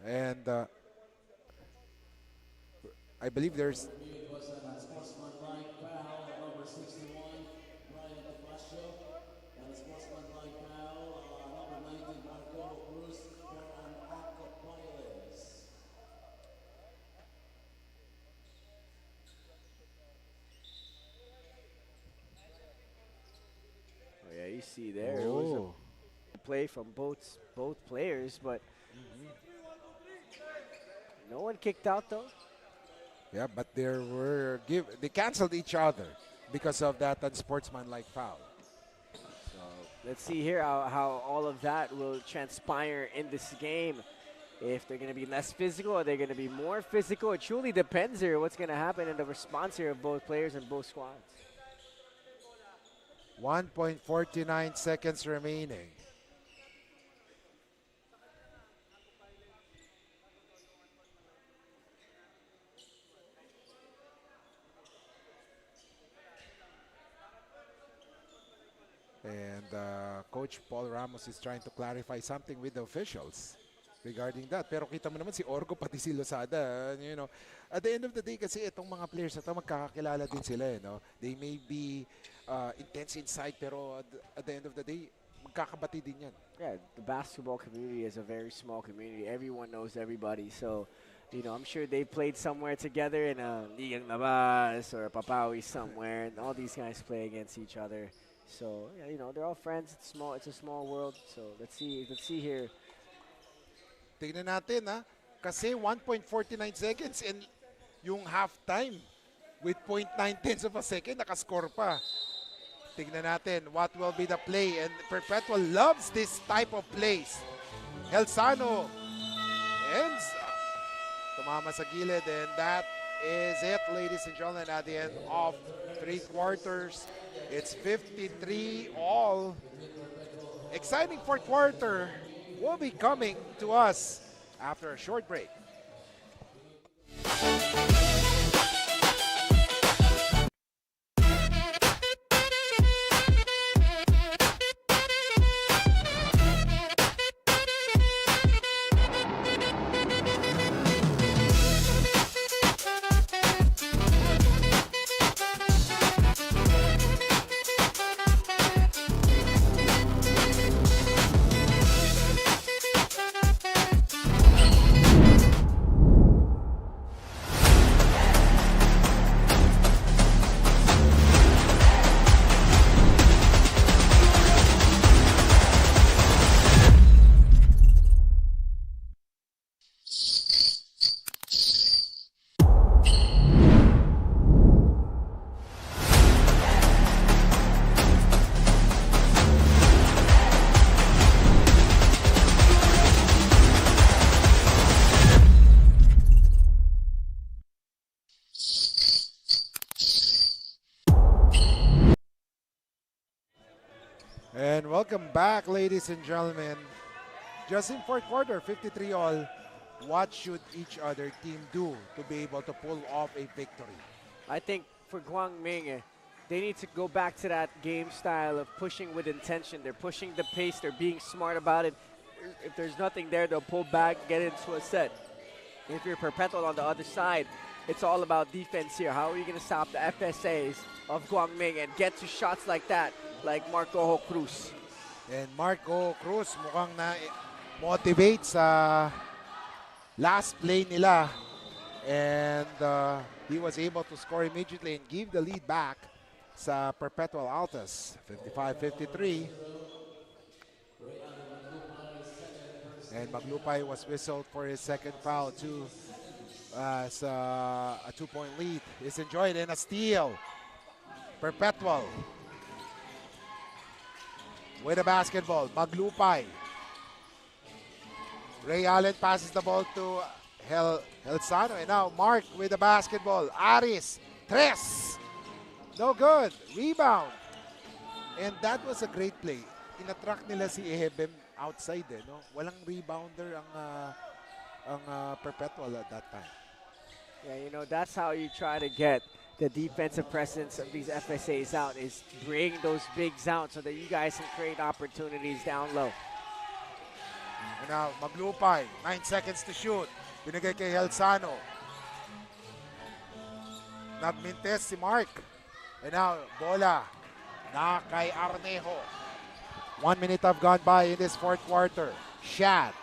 And I believe there's It was an unsportsmanlike foul on number 61, Brian Tapasio, and a sportsmanlike foul on number 19, Marco Cruz, for an act of violence. Oh, yeah, you see there. It was oh, a play from both players, but no one kicked out though. yeah, but they canceled each other because of that unsportsmanlike foul. So let's see here how all of that will transpire in this game. If they're going to be less physical or they're going to be more physical, it truly depends here what's going to happen in the response here of both players and both squads. 1.49 seconds remaining. And Coach Paul Ramos is trying to clarify something with the officials regarding that. Pero kita mo naman si Orgo pati si Losada, at the end of the day kasi itong mga players na ito magkakakilala din sila, They may be intense inside pero at the end of the day magkakabati din yan. Yeah, the basketball community is a very small community. Everyone knows everybody. So, I'm sure they played somewhere together in a Ligang Labas or a Papawi somewhere, and all these guys play against each other. So, yeah, they're all friends. It's a small world. So, let's see here. Tingnan natin kasi 1.49 seconds and yung halftime with 0.9 tenths of a second nakascore pa. Tingnan natin what will be the play, and Perpetual loves this type of plays. Helsano ends tumama sa gilid, and that is it, ladies and gentlemen, at the end of 3 quarters. It's 53 all. Exciting 4th quarter will be coming to us after a short break. And welcome back, ladies and gentlemen. Just in 4th quarter, 53 all. What should each other team do to be able to pull off a victory? I think for Guangming, they need to go back to that game style of pushing with intention. They're pushing the pace. They're being smart about it. If there's nothing there, they'll pull back, get into a set. If you're Perpetual on the other side, it's all about defense here. How are you going to stop the FSAs of Guangming and get to shots like that, like Marco Cruz? And Marco Cruz mukhang na-motivate sa last play nila. And he was able to score immediately and give the lead back sa Perpetual Altas. 55-53. And Maglupay was whistled for his second foul too. As a 2-point lead is enjoyed, and a steal. Perpetual with a basketball. Maglupay. Ray Allen passes the ball to Helsano, and now Mark with the basketball. Aris, tres. No good. Rebound. And that was a great play. In-attract nila si Ehebem outside, no? Walang rebounder ang Perpetual at that time. Yeah, you know, that's how you try to get the defensive presence of these FSAs out, is bring those bigs out so that you guys can create opportunities down low. And now, Maglupay, 9 seconds to shoot. Binigay kay Helsano. Nagmintes si Mark. And now, bola na kay Arnejo. 1 minute have gone by in this fourth quarter. Shad.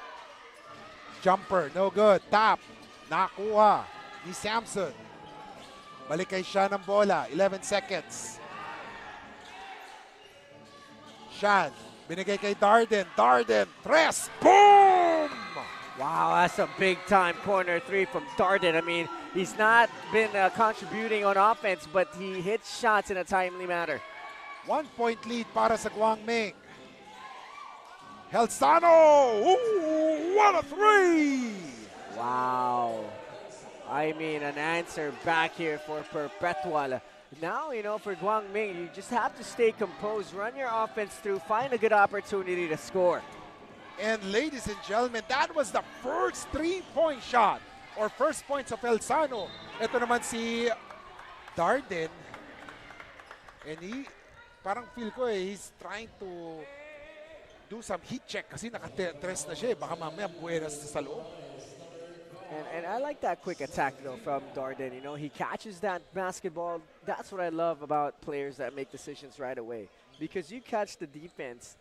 Jumper, no good. Tap. Nakuha ni Samson. Balik kay Shad ng bola. 11 seconds. Shad. Binigay kay Darden. Darden. Tres. Boom! Wow, that's a big-time corner three from Darden. I mean, he's not been contributing on offense, but he hits shots in a timely manner. 1 point lead para sa Guangming. Helsano! Ooh, what a three! Wow. I mean, an answer back here for Perpetual. Now, you know, for Guangming, you just have to stay composed, run your offense through, find a good opportunity to score. And ladies and gentlemen, that was the first 3-point shot or first points of Helsano. Ito naman si Darden. And parang feel ko he's trying to do some heat check kasi naka-tres na siya. Baka mamaya buenas sa loob. And I like that quick attack, though, from Darden. You know, he catches that basketball. That's what I love about players that make decisions right away. Because you catch the defense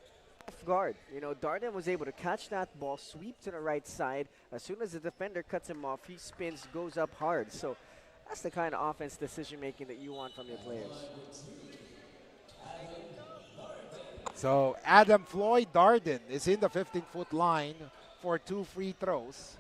off guard. You know, Darden was able to catch that ball, sweep to the right side. As soon as the defender cuts him off, he spins, goes up hard. So that's the kind of offense decision-making that you want from your players. So Adam Floyd Darden is in the 15-foot line for 2 free throws.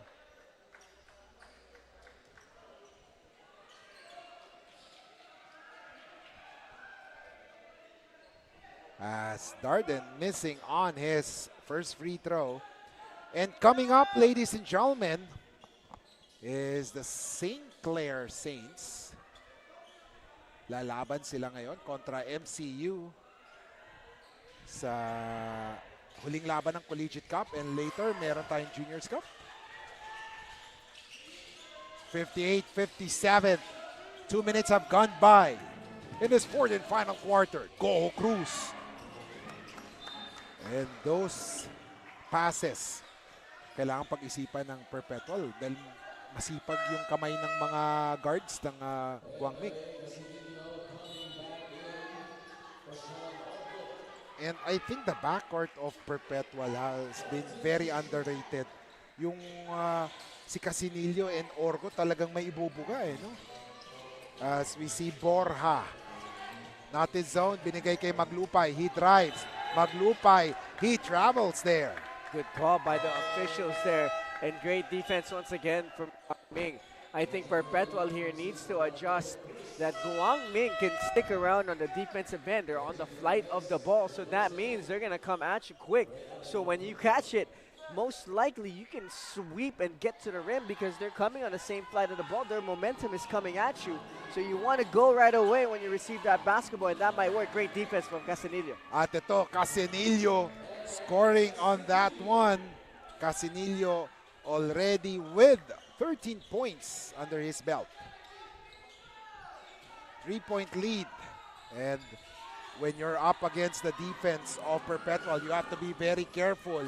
As Darden missing on his first free throw. And coming up, ladies and gentlemen, is the St. Clair Saints. Lalaban sila ngayon kontra MCU sa huling laban ng Collegiate Cup, and later meron tayong Juniors Cup. 58-57. 2 minutes have gone by in this fourth and final quarter. Go Cruz. And those passes, kailangan pag-isipan ng Perpetual dahil masipag yung kamay ng mga guards ng Guangming. And I think the backcourt of Perpetual has been very underrated. Yung si Casinillo and Orgo talagang may ibubuga no? As we see Borja. Not his zone, binigay kay Maglupay. He drives. Maglupay, he travels there. Good call by the officials there. And great defense once again from Guangming. I think Perpetual here needs to adjust that Guangming can stick around on the defensive end. They're on the flight of the ball, so that means they're going to come at you quick. So when you catch it, most likely you can sweep and get to the rim because they're coming on the same flight of the ball. Their momentum is coming at you. So you want to go right away when you receive that basketball, and that might work. Great defense from Casinillo. At ito, Casinillo scoring on that one. Casinillo already with 13 points under his belt. 3-point lead. And when you're up against the defense of Perpetual, you have to be very careful.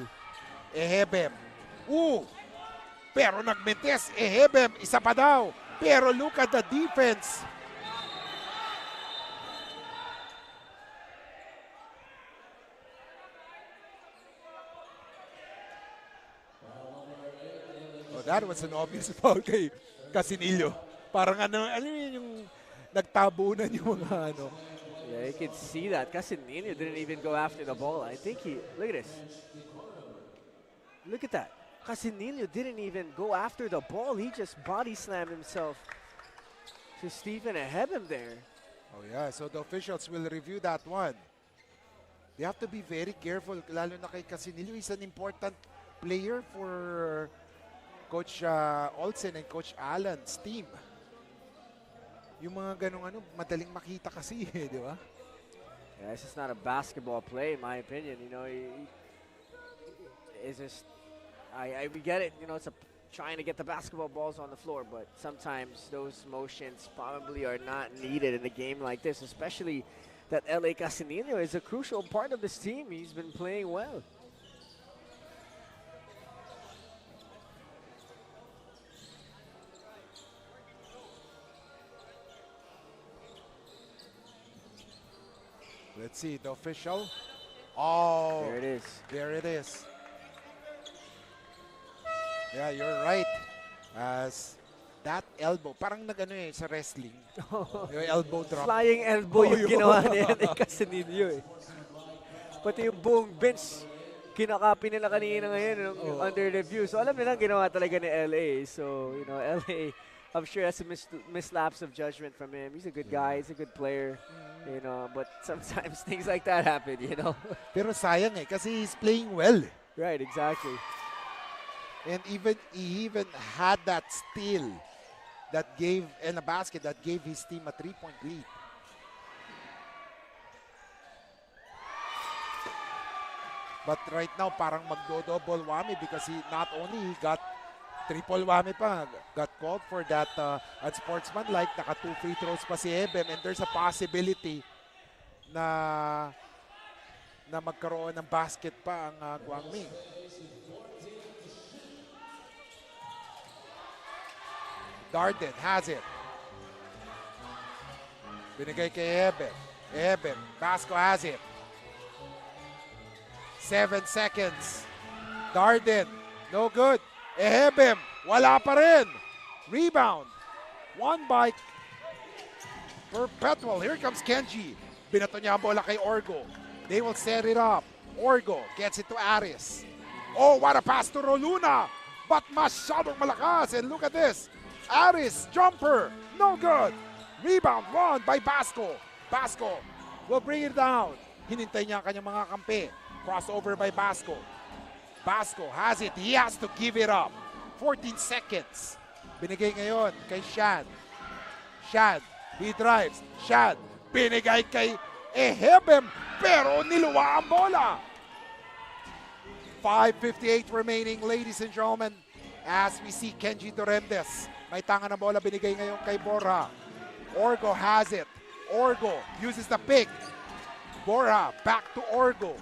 Ehebem. Pero nagmintes. Ehebem, isa pa daw. Pero look at the defense. Oh, that was an obvious foul kay Casinillo. Parang ano yun yung nagtabunan yung mga ano. Yeah, you can see that. Casinillo didn't even go after the ball. I think look at this. Look at that. Casinillo didn't even go after the ball. He just body slammed himself to Stephen Ehebem there. Oh yeah, so the officials will review that one. They have to be very careful, lalo na kay Casinillo. He's an important player for Coach Olsen and Coach Allen's team. Yung mga ganong ano, madaling makita kasi, di ba? Yeah, this is not a basketball play, in my opinion. You know, it's just, we get it. You know, it's trying to get the basketball balls on the floor, but sometimes those motions probably are not needed in a game like this, especially that LA Casinillo is a crucial part of this team. He's been playing well. Let's see, the official. Oh, There it is. there it is. Yeah, you're right. As that elbow, parang nagano sa wrestling. Yung elbow drop. Flying elbow Oh, yung yun. ginawa ni LA Casinillo eh. Pati yung buong bench, kinakapi nila kanina ngayon under review. So alam nila ginawa talaga ni LA. So, you know, LA, I'm sure that's a mislapse of judgment from him. He's a good guy. He's a good player. You know, but sometimes things like that happen, you know. Pero sayang kasi he's playing well. Right, exactly. And he even had that steal that gave, and a basket that gave his team a 3-point lead. But right now, parang magdo-double whammy because he not only he got triple whammy pa, got called for that unsportsmanlike, naka 2 free throws pa si Ebem, and there's a possibility na magkaroon ng basket pa ang Guangming. Darden has it. Binigay kay Ebem. Ebem, Basco has it. 7 seconds. Darden, no good. Ehebem, wala pa rin. Rebound. One by Perpetual. Here comes Kenji. Binato niya ang bola kay Orgo. They will set it up. Orgo gets it to Aris. Oh, what a pass to Roluna. But masyadong malakas. And look at this. Aris, jumper. No good. Rebound won by Basco. Basco will bring it down. Hinintay niya ang kanyang mga kampi. Crossover by Basco. Basco has it. He has to give it up. 14 seconds. Binigay ngayon kay Shad. Shad. He drives. Shad. Binigay kay Ehebem. Pero niluwa ang bola. 5:58 remaining, ladies and gentlemen. As we see Kenji Doremdes. May tanga ng bola binigay ngayon kay Borja. Orgo has it. Orgo uses the pick. Borja back to Orgo.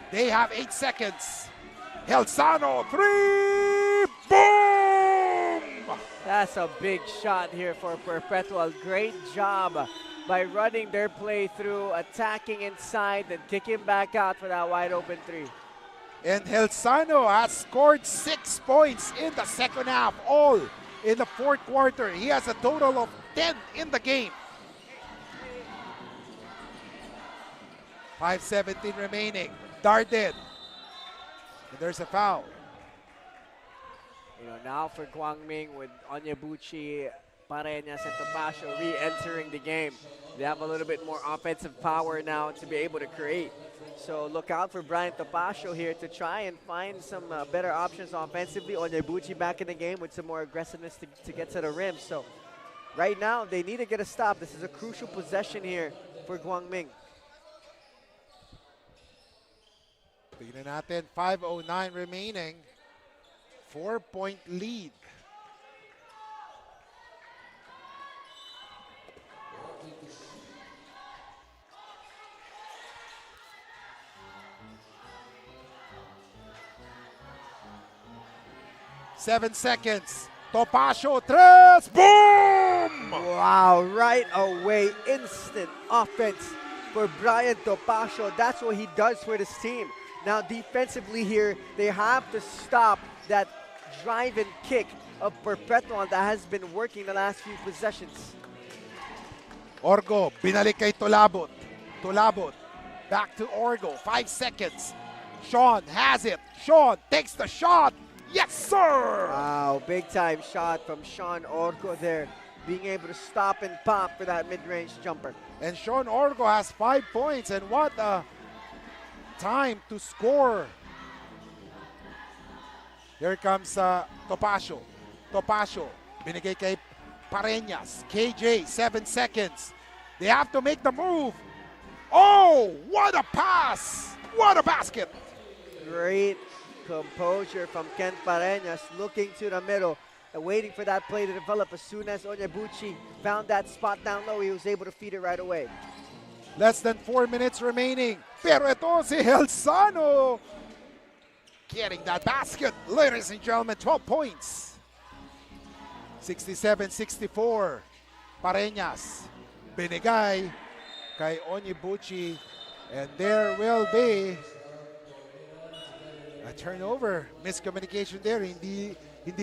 They have 8 seconds. Helsano, 3, boom! That's a big shot here for Perpetual. Great job by running their play through, attacking inside, and kicking back out for that wide open 3. And Helsano has scored 6 points in the second half, all in the fourth quarter. He has a total of 10 in the game. 5:17 remaining. Darden. And there's a foul. You know, now for Guangming with Onyebuchi, Pareñas, and Topacio re-entering the game. They have a little bit more offensive power now to be able to create. So look out for Brian Topacio here to try and find some better options offensively. Onyebuchi back in the game with some more aggressiveness to get to the rim. So right now, they need to get a stop. This is a crucial possession here for Guangming. Tignan natin, 5:09 remaining. 4-point lead. Seven seconds. Topacio, tres, boom! Wow, right away, instant offense for Brian Topacio. That's what he does for this team. Now defensively here, they have to stop that drive and kick of Perpetual that has been working the last few possessions. Orgo, binalik kay Tolabot. Tolabot, back to Orgo, 5 seconds. Sean has it. Sean takes the shot. Yes, sir! Wow, big time shot from Sean Orgo there, being able to stop and pop for that mid-range jumper. And Sean Orgo has 5 points, and what a time to score. Here comes Topacio. Topacio, binigay kay Pareñas. KJ, 7 seconds. They have to make the move. Oh, what a pass! What a basket! Great composure from Ken Pareñas, looking to the middle and waiting for that play to develop. As soon as Onyebuchi found that spot down low, he was able to feed it right away. Less than 4 minutes remaining. Pero ito si Helsano getting that basket. Ladies and gentlemen, 12 points. 67-64. Pareñas. Binigay kay Onyebuchi. And there will be a turnover. Miscommunication there. Hindi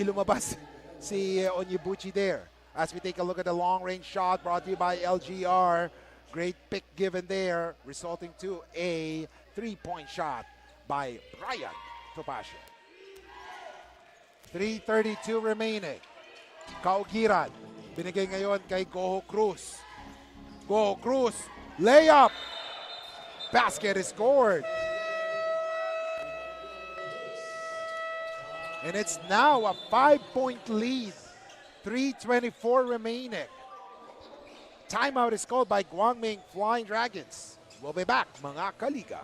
lumabas si Onyebuchi there. As we take a look at the long-range shot brought to you by LGR. Great pick given there, resulting to a 3-point shot by Brian Topacio. 3:32 remaining. Kaugiran. Binigay ngayon kay Goho Cruz. Goho Cruz. Layup. Basket is scored. And it's now a 5-point lead. 3:24 remaining. Timeout is called by Guangming Flying Dragons. We'll be back, mga kaliga.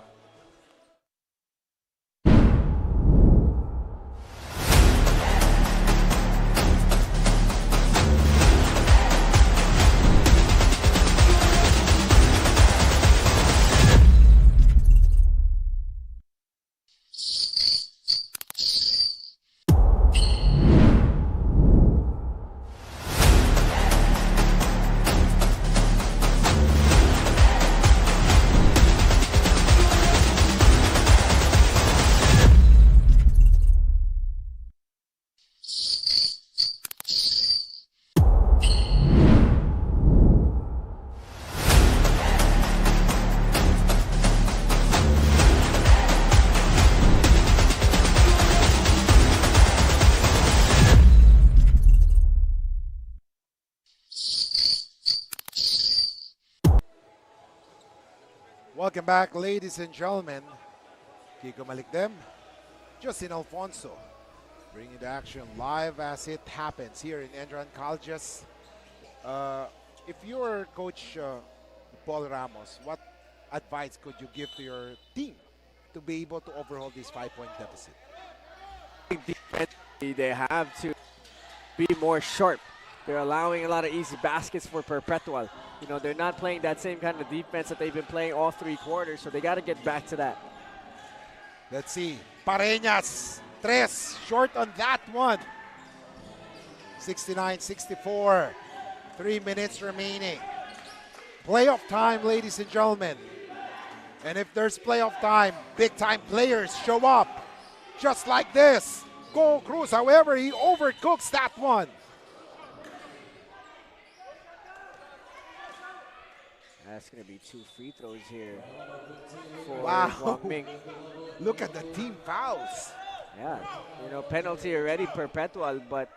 Welcome back, ladies and gentlemen. Kiko Malikdem, Justin Alfonso, bringing the action live as it happens here in ENDERUN Colleges. If you're Coach Paul Ramos, what advice could you give to your team to be able to overhaul this 5-point deficit? Defensively, they have to be more sharp. They're allowing a lot of easy baskets for Perpetual. You know, they're not playing that same kind of defense that they've been playing all 3 quarters, so they got to get back to that. Let's see. Pareñas, tres, short on that one. 69-64. 3 minutes remaining. Playoff time, ladies and gentlemen. And if there's playoff time, big-time players show up. Just like this. Go Cruz, however, he overcooks that one. That's going to be 2 free throws here for Wow. Guangming. Look at the team fouls. Yeah, you know, penalty already Perpetual, but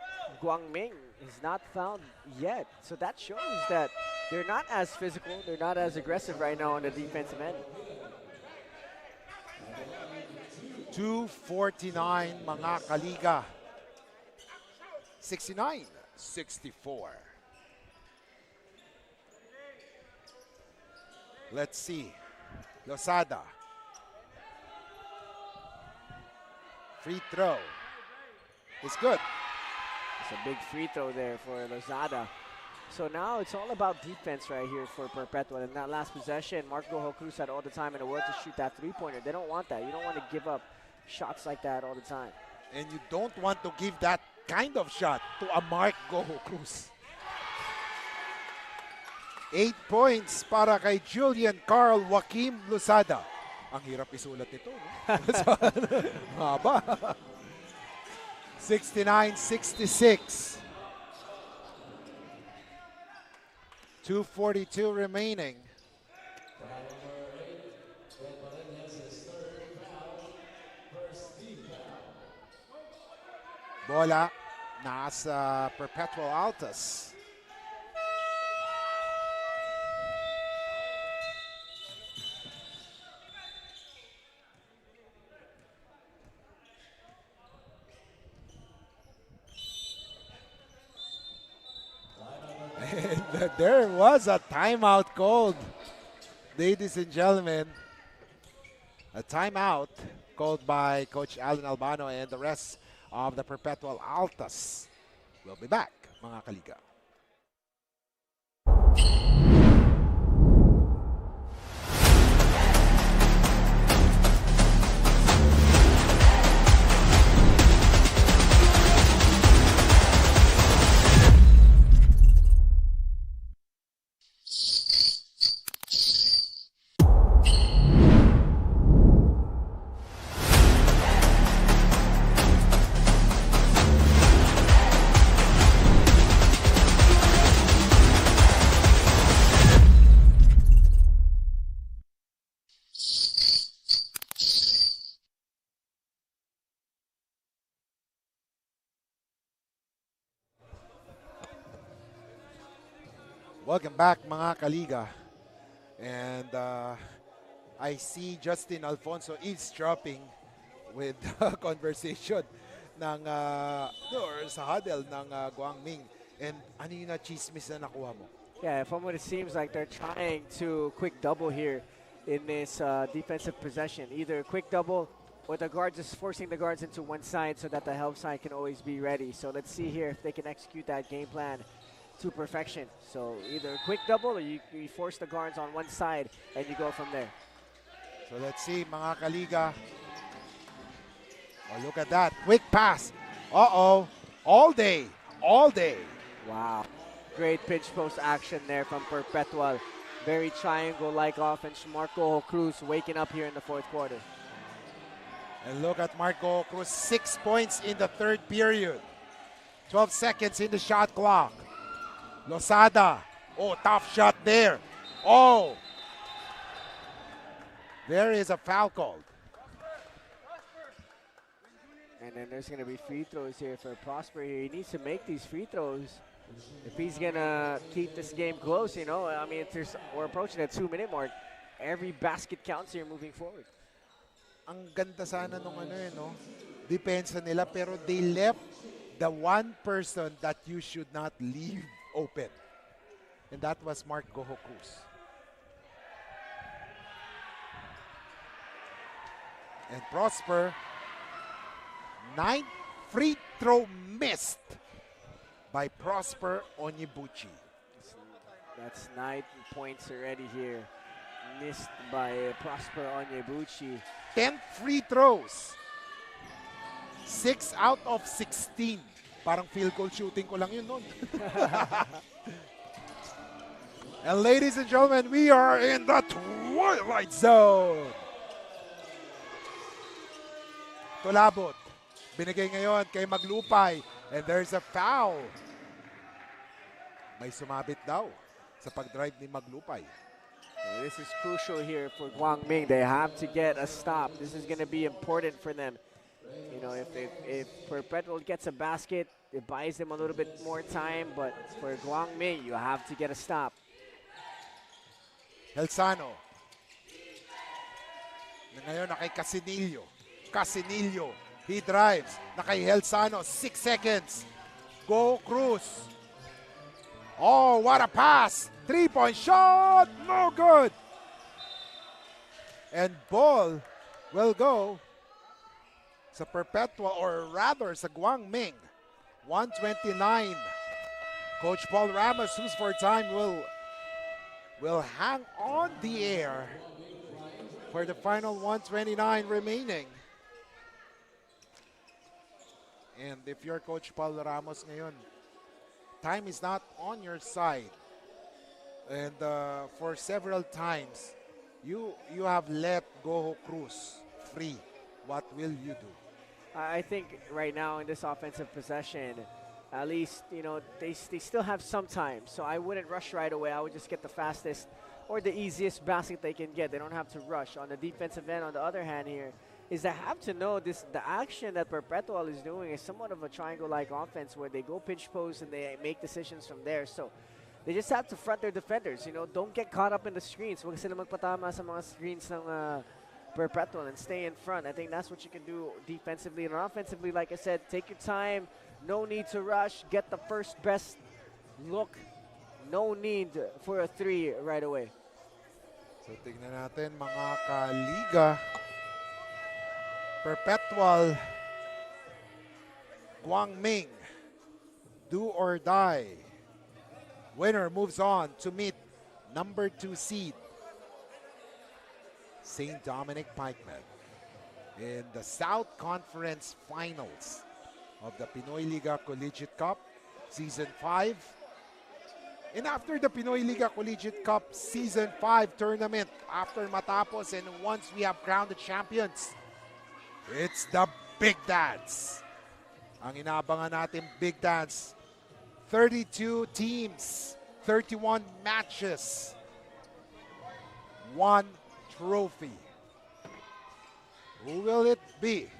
Guangming is not fouled yet. So that shows that they're not as physical, they're not as aggressive right now on the defensive end. 2:49 mga kaliga. 69-64. Let's see. Losada. Free throw. It's good. It's a big free throw there for Lozada. So now it's all about defense right here for Perpetual. In that last possession, Marco Cruz had all the time in the world to shoot that three-pointer. They don't want that. You don't want to give up shots like that all the time. And you don't want to give that kind of shot to a Mark Goho Cruz. 8 points para kay Julian Carl Joaquim Losada. Ang hirap isulat nito, no? Haba. 69-66. 2:42 remaining. Bola nasa Perpetual Altas. And there was a timeout called, ladies and gentlemen. A timeout called by Coach Alan Albano and the rest of the Perpetual Altas. We'll be back, mga kaliga. Welcome back, mga kaliga. And I see Justin Alfonso eavesdropping with conversation ng sa huddle ng Guangming. And ano yung na-chismis na nakuha mo? Yeah, from what it seems like, they're trying to quick double here in this defensive possession. Either a quick double or the guards is forcing the guards into one side so that the help side can always be ready. So let's see here if they can execute that game plan to perfection. So either a quick double or you force the guards on one side and you go from there. So let's see, mga kaliga. Oh, look at that. Quick pass. Uh-oh. All day. All day. Wow. Great pinch post action there from Perpetual. Very triangle-like offense. Marco Cruz waking up here in the fourth quarter. And look at Marco Cruz, 6 points in the third period. 12 seconds in the shot clock. Losada. Oh, tough shot there. Oh. There is a foul called. And then there's going to be free throws here for Prosper here. He needs to make these free throws if he's going to keep this game close, you know. I mean, we're approaching that 2-minute mark. Every basket counts here moving forward. Ang ganda sana nung depensa nila, pero they left the one person that you should not leave open. And that was Mark Goho Cruz. And Prosper, 9 free throw missed by Prosper Onyebuchi. That's 9 points already here. Missed by Prosper Onyebuchi. 10 free throws. 6 out of 16. Parang field goal shooting ko lang yun nun. And ladies and gentlemen, we are in the twilight zone. Tulabot. Binigay ngayon kay Maglupay. And there's a foul. May sumabit daw sa pag-drive ni Maglupay. This is crucial here for Guangming. They have to get a stop. This is going to be important for them. You know, if Perpetual gets a basket, it buys them a little bit more time. But for Guangming, you have to get a stop. Helsano. Na ngayon na kay Casinillo. Casinillo. He drives. Na kay Helsano. 6 seconds. Go Cruz. Oh, what a pass. 3-point shot. No good. And ball will go sa Perpetual, or rather sa Guangming. 129. Coach Paul Ramos, who's for time, will hang on the air for the final 129 remaining. And if you're Coach Paul Ramos ngayon, time is not on your side. And for several times, you have let Goho Cruz free. What will you do? I think right now in this offensive possession, at least, you know, they still have some time. So I wouldn't rush right away. I would just get the fastest or the easiest basket they can get. They don't have to rush. On the defensive end, on the other hand here, is they have to know the action that Perpetual is doing is somewhat of a triangle-like offense where they go pinch post and they make decisions from there. So they just have to front their defenders. You know, don't get caught up in the screens. Huwag sila magpatama sa mga screens ng Perpetual and stay in front. I think that's what you can do defensively. And offensively, like I said, take your time. No need to rush. Get the first best look. No need for a three right away. So tignan natin mga kaliga. Perpetual, Guangming, do or die. Winner moves on to meet number 2 seed, St. Dominic Pikemen, in the South Conference Finals of the Pinoyliga Collegiate Cup, Season 5. And after the Pinoyliga Collegiate Cup Season 5 tournament, after matapos and once we have crowned the champions, it's the Big Dance. Ang inaabangan natin Big Dance, 32 teams, 31 matches, 1 trophy. Who will it be?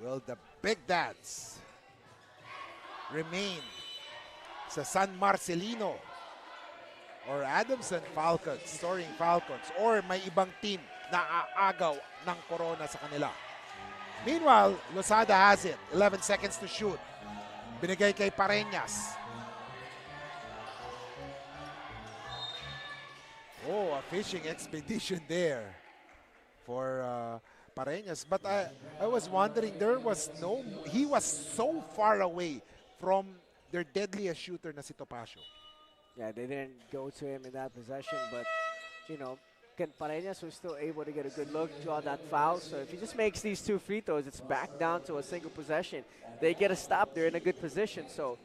Will the Big Dance remain sa San Marcelino or Adamson Falcons, Soaring Falcons, or may ibang team na aagaw ng corona sa kanila? Meanwhile, Losada has it. 11 seconds to shoot. Binigay kay Pareñas. Oh, a fishing expedition there for Pareñas. But I was wondering, he was so far away from their deadliest shooter na si Topacio. Yeah, they didn't go to him in that possession, but, you know, Ken Pareñas was still able to get a good look, draw that foul. So if he just makes these 2 free throws, it's back down to a single possession. They get a stop. They're in a good position. So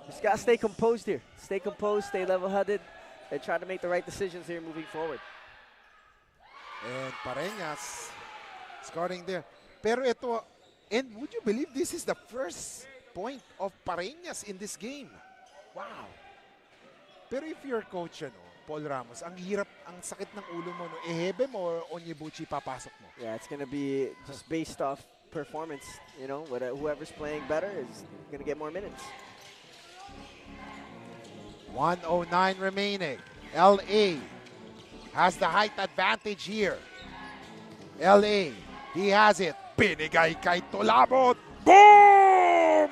just got to stay composed here. Stay composed, stay level-headed, and try to make the right decisions here moving forward. And Pareñas scoring there. Pero ito, and would you believe this is the first point of Pareñas in this game? Wow. Pero if you're coach, Paul Ramos, ang hirap, ang sakit ng ulo mo, Ehebe mo or Onyebuchi papasok mo? Yeah, it's going to be just based off performance. You know, whoever's playing better is going to get more minutes. 1:09 remaining. LA has the height advantage here. LA, he has it. Binigay kay Tolabot. Boom!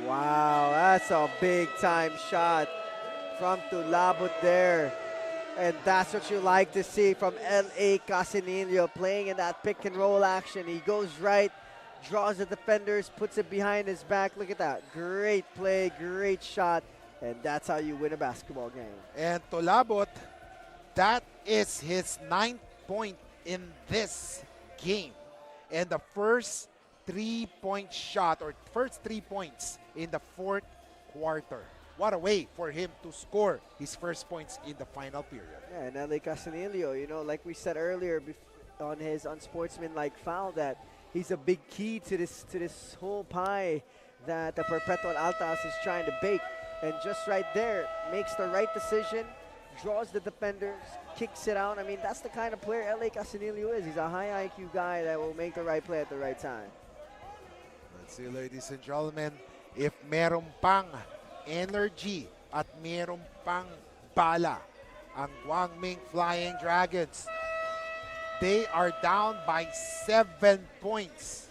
Wow, that's a big-time shot from Tulabot there. And that's what you like to see from L.A. Casinillo, playing in that pick-and-roll action. He goes right, draws the defenders, puts it behind his back. Look at that. Great play, great shot. And that's how you win a basketball game. And Tolabot, that is his 9th point in this game. And the first 3-point shot, or first 3 points in the 4th quarter. What a way for him to score his first points in the final period. Yeah, and L.A. Casinillo, you know, like we said earlier on his unsportsmanlike foul, that he's a big key to this whole pie that the Perpetual Altas is trying to bake. And just right there, makes the right decision, draws the defenders, kicks it out. I mean, that's the kind of player L.A. Casinillo is. He's a high IQ guy that will make the right play at the right time. Let's see, ladies and gentlemen, if meron pang energy at meron pang bala ang Guangming Flying Dragons. They are down by 7 points.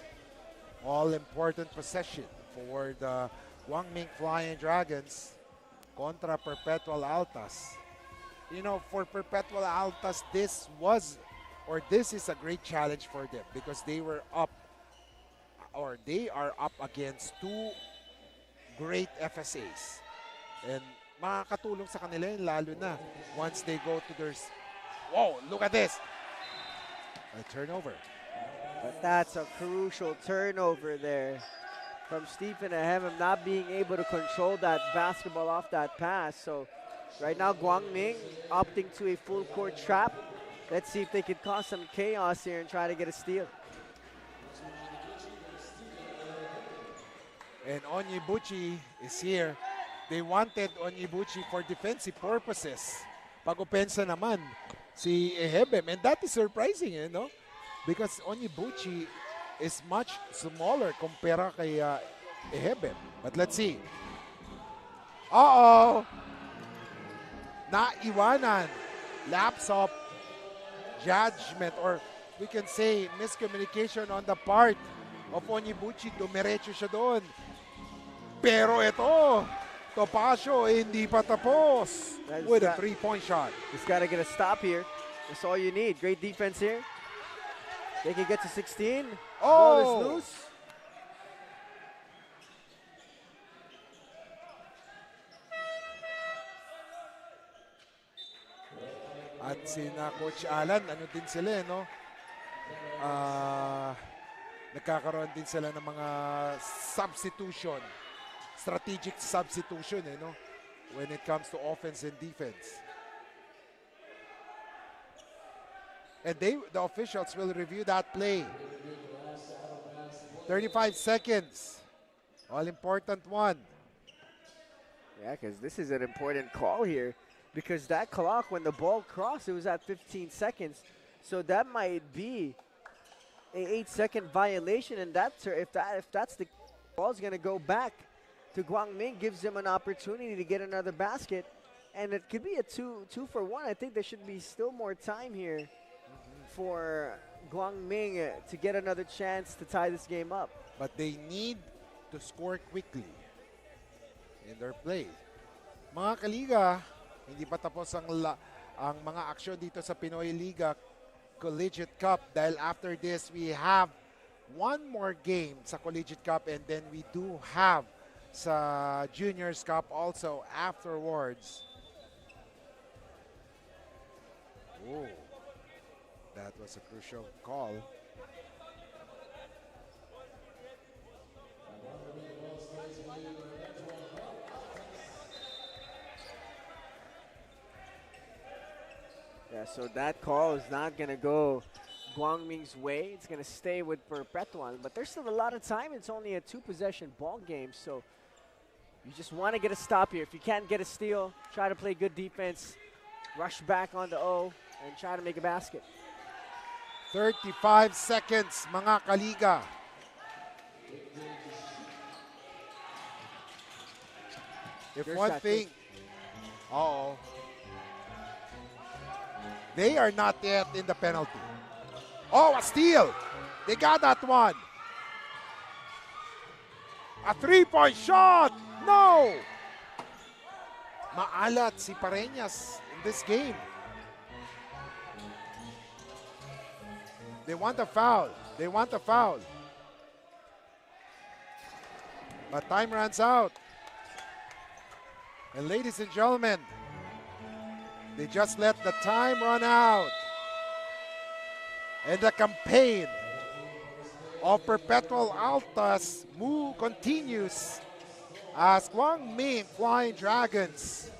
All important possession for the Guangming Flying Dragons contra Perpetual Altas. You know, for Perpetual Altas, this is a great challenge for them because they were up, or they are up against 2 great FSAs. And makakatulong sa kanila yun, lalo na once they go to their... Whoa, look at this! A turnover. But that's a crucial turnover there from Stephen Ahemem, not being able to control that basketball off that pass. So right now, Guangming opting to a full court trap. Let's see if they could cause some chaos here and try to get a steal. And Onyebuchi is here. They wanted Onyebuchi for defensive purposes. Pag-opensa naman si Ehebem. And that is surprising, because Onyebuchi is much smaller compare kay Ehebem. But let's see. Uh-oh! Naiwanan. Lapse of judgment, or we can say miscommunication on the part of Onyebuchi. Dumiretso siya doon. Pero ito, Topacio hindi pa tapos with a three-point shot. Just got to get a stop here. That's all you need. Great defense here. They can get to 16. Ball is loose. At sina Coach Alan, ano din sila, no? Nagkakaroon din sila ng mga substitution. Strategic substitution, no? When it comes to offense and defense. And the officials will review that play. 35 seconds. All-important one. Yeah, because this is an important call here. Because that clock, when the ball crossed, it was at 15 seconds. So that might be a 8-second violation. And if that's the ball's going to go back to Guangming, gives them an opportunity to get another basket. And it could be a two for one. I think there should be still more time here for Guangming to get another chance to tie this game up. But they need to score quickly in their play. Mga kaliga, hindi pa tapos ang mga aksyon dito sa Pinoyliga Collegiate Cup dahil after this we have one more game sa Collegiate Cup and then we do have sa Juniors Cup also afterwards. Oh, that was a crucial call. Yeah, so that call is not going to go Guangming's way. It's going to stay with Perpetual. But there's still a lot of time. It's only a two-possession ball game, so you just want to get a stop here. If you can't get a steal, try to play good defense, rush back on the O, and try to make a basket. 35 seconds, mga kaliga. If There's one that thing, they are not yet in the penalty. Oh, a steal. They got that one. A three-point shot. No. Maalat si Pareñas in this game. They want a foul. They want a foul. But time runs out. And ladies and gentlemen, they just let the time run out. And the campaign of Perpetual Altas continues as Guangming Flying Dragons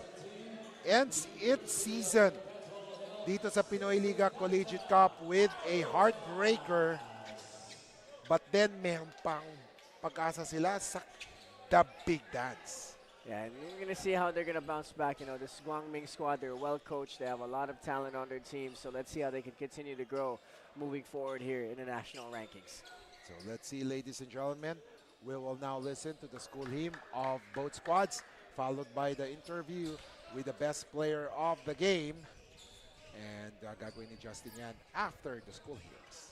ends its season dito sa Pinoyliga Collegiate Cup with a heartbreaker. But then mayroon pang pag-asa sila sa the big dance. Yeah, and you're going to see how they're going to bounce back. You know, this Guangming squad, they're well coached. They have a lot of talent on their team. So let's see how they can continue to grow moving forward here in the national rankings. So let's see, ladies and gentlemen. We will now listen to the school hymn of both squads, followed by the interview with the best player of the game. And gagawin ni Justin yan after the school hymns.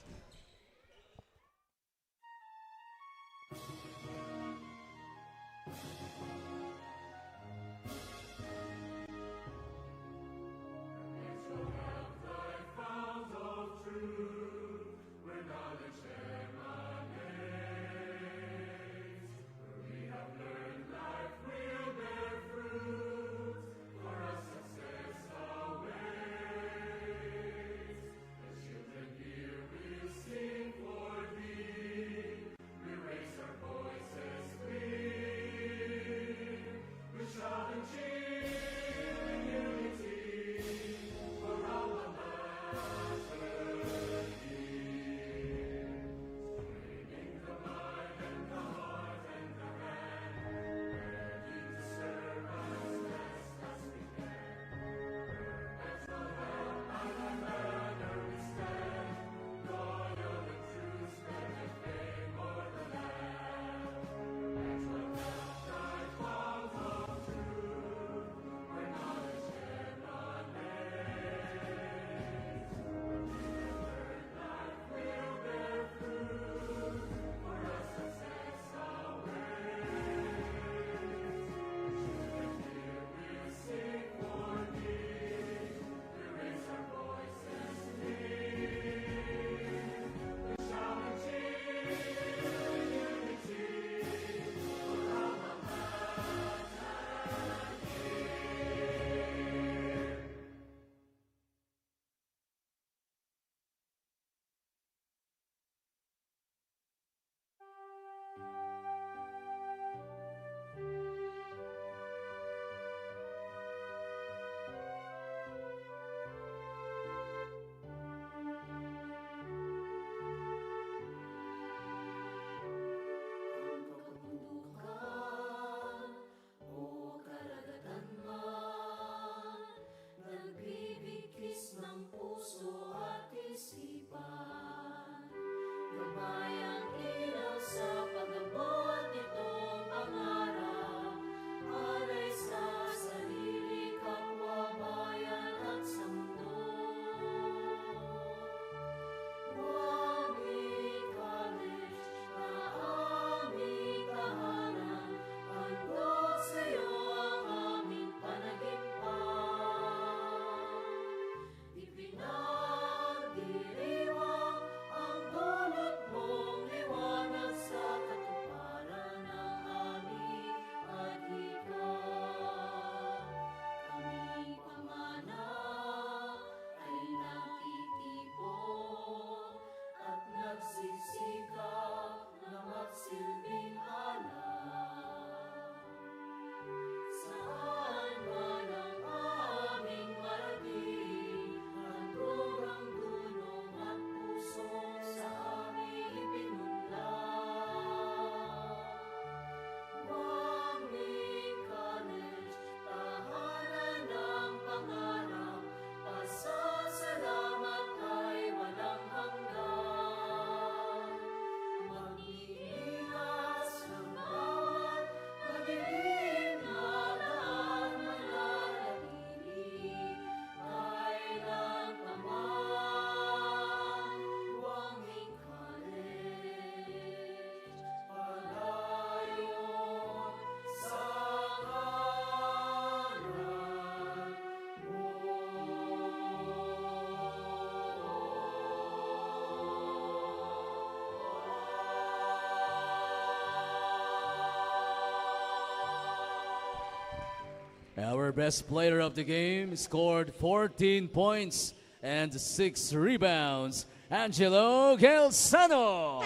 Our best player of the game scored 14 points and 6 rebounds. Angelo Gelsano.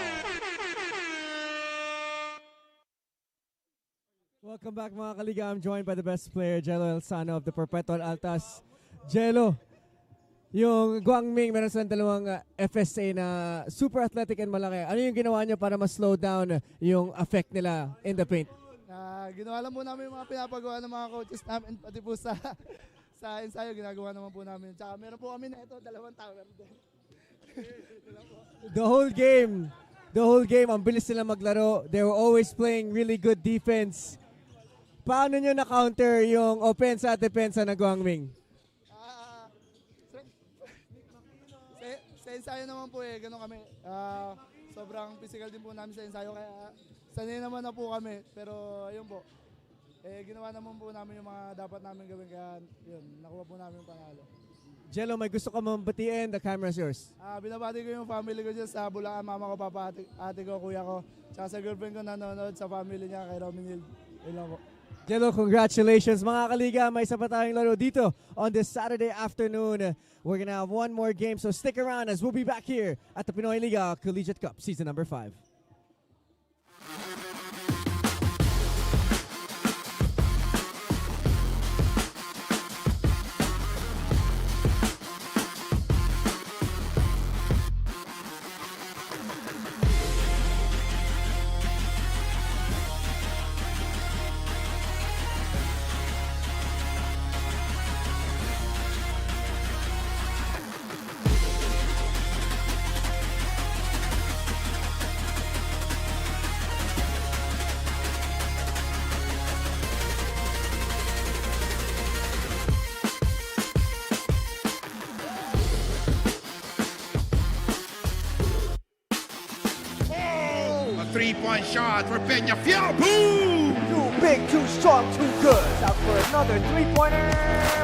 Welcome back mga kaliga. I'm joined by the best player, Jello Elsano of the Perpetual Altas. Jello, yung Guangming, meron silang dalawang FSA na super athletic and malaki. Ano yung ginawa niyo para ma-slow down yung effect nila in the paint? Ginawa lang po namin yung mga pinapagawa ng mga coaches namin, pati po sa ensayo, ginagawa naman po namin. Tsaka meron po kami na ito, 2 tower din. The whole game, ang bilis nila maglaro. They were always playing really good defense. Paano nyo na-counter yung opensa at depensa ng Guangming? Sa ensayo naman po gano'n kami. Sobrang physical din po namin sa ensayo, kaya sanay naman na po kami. Pero ayun po, ginawa naman po namin yung mga dapat namin gawin, kaya yun, nakuha po namin yung panalo. Jello, may gusto ka mabatiin? The camera's yours. Binabati ko yung family ko dyan sa Bulacan, mama ko, papa, ate ko, kuya ko. Tsaka sa girlfriend ko nanonood, sa family niya, kay Rominil. Yun lang po. Jello, congratulations mga kaliga. May isa pa tayong laro dito on this Saturday afternoon. We're gonna have one more game, so stick around as we'll be back here at the Pinoyliga Collegiate Cup, season number 5. A 3-point shot for Peña Fiel. Boom! Too big, too strong, too good. Out for another three-pointer.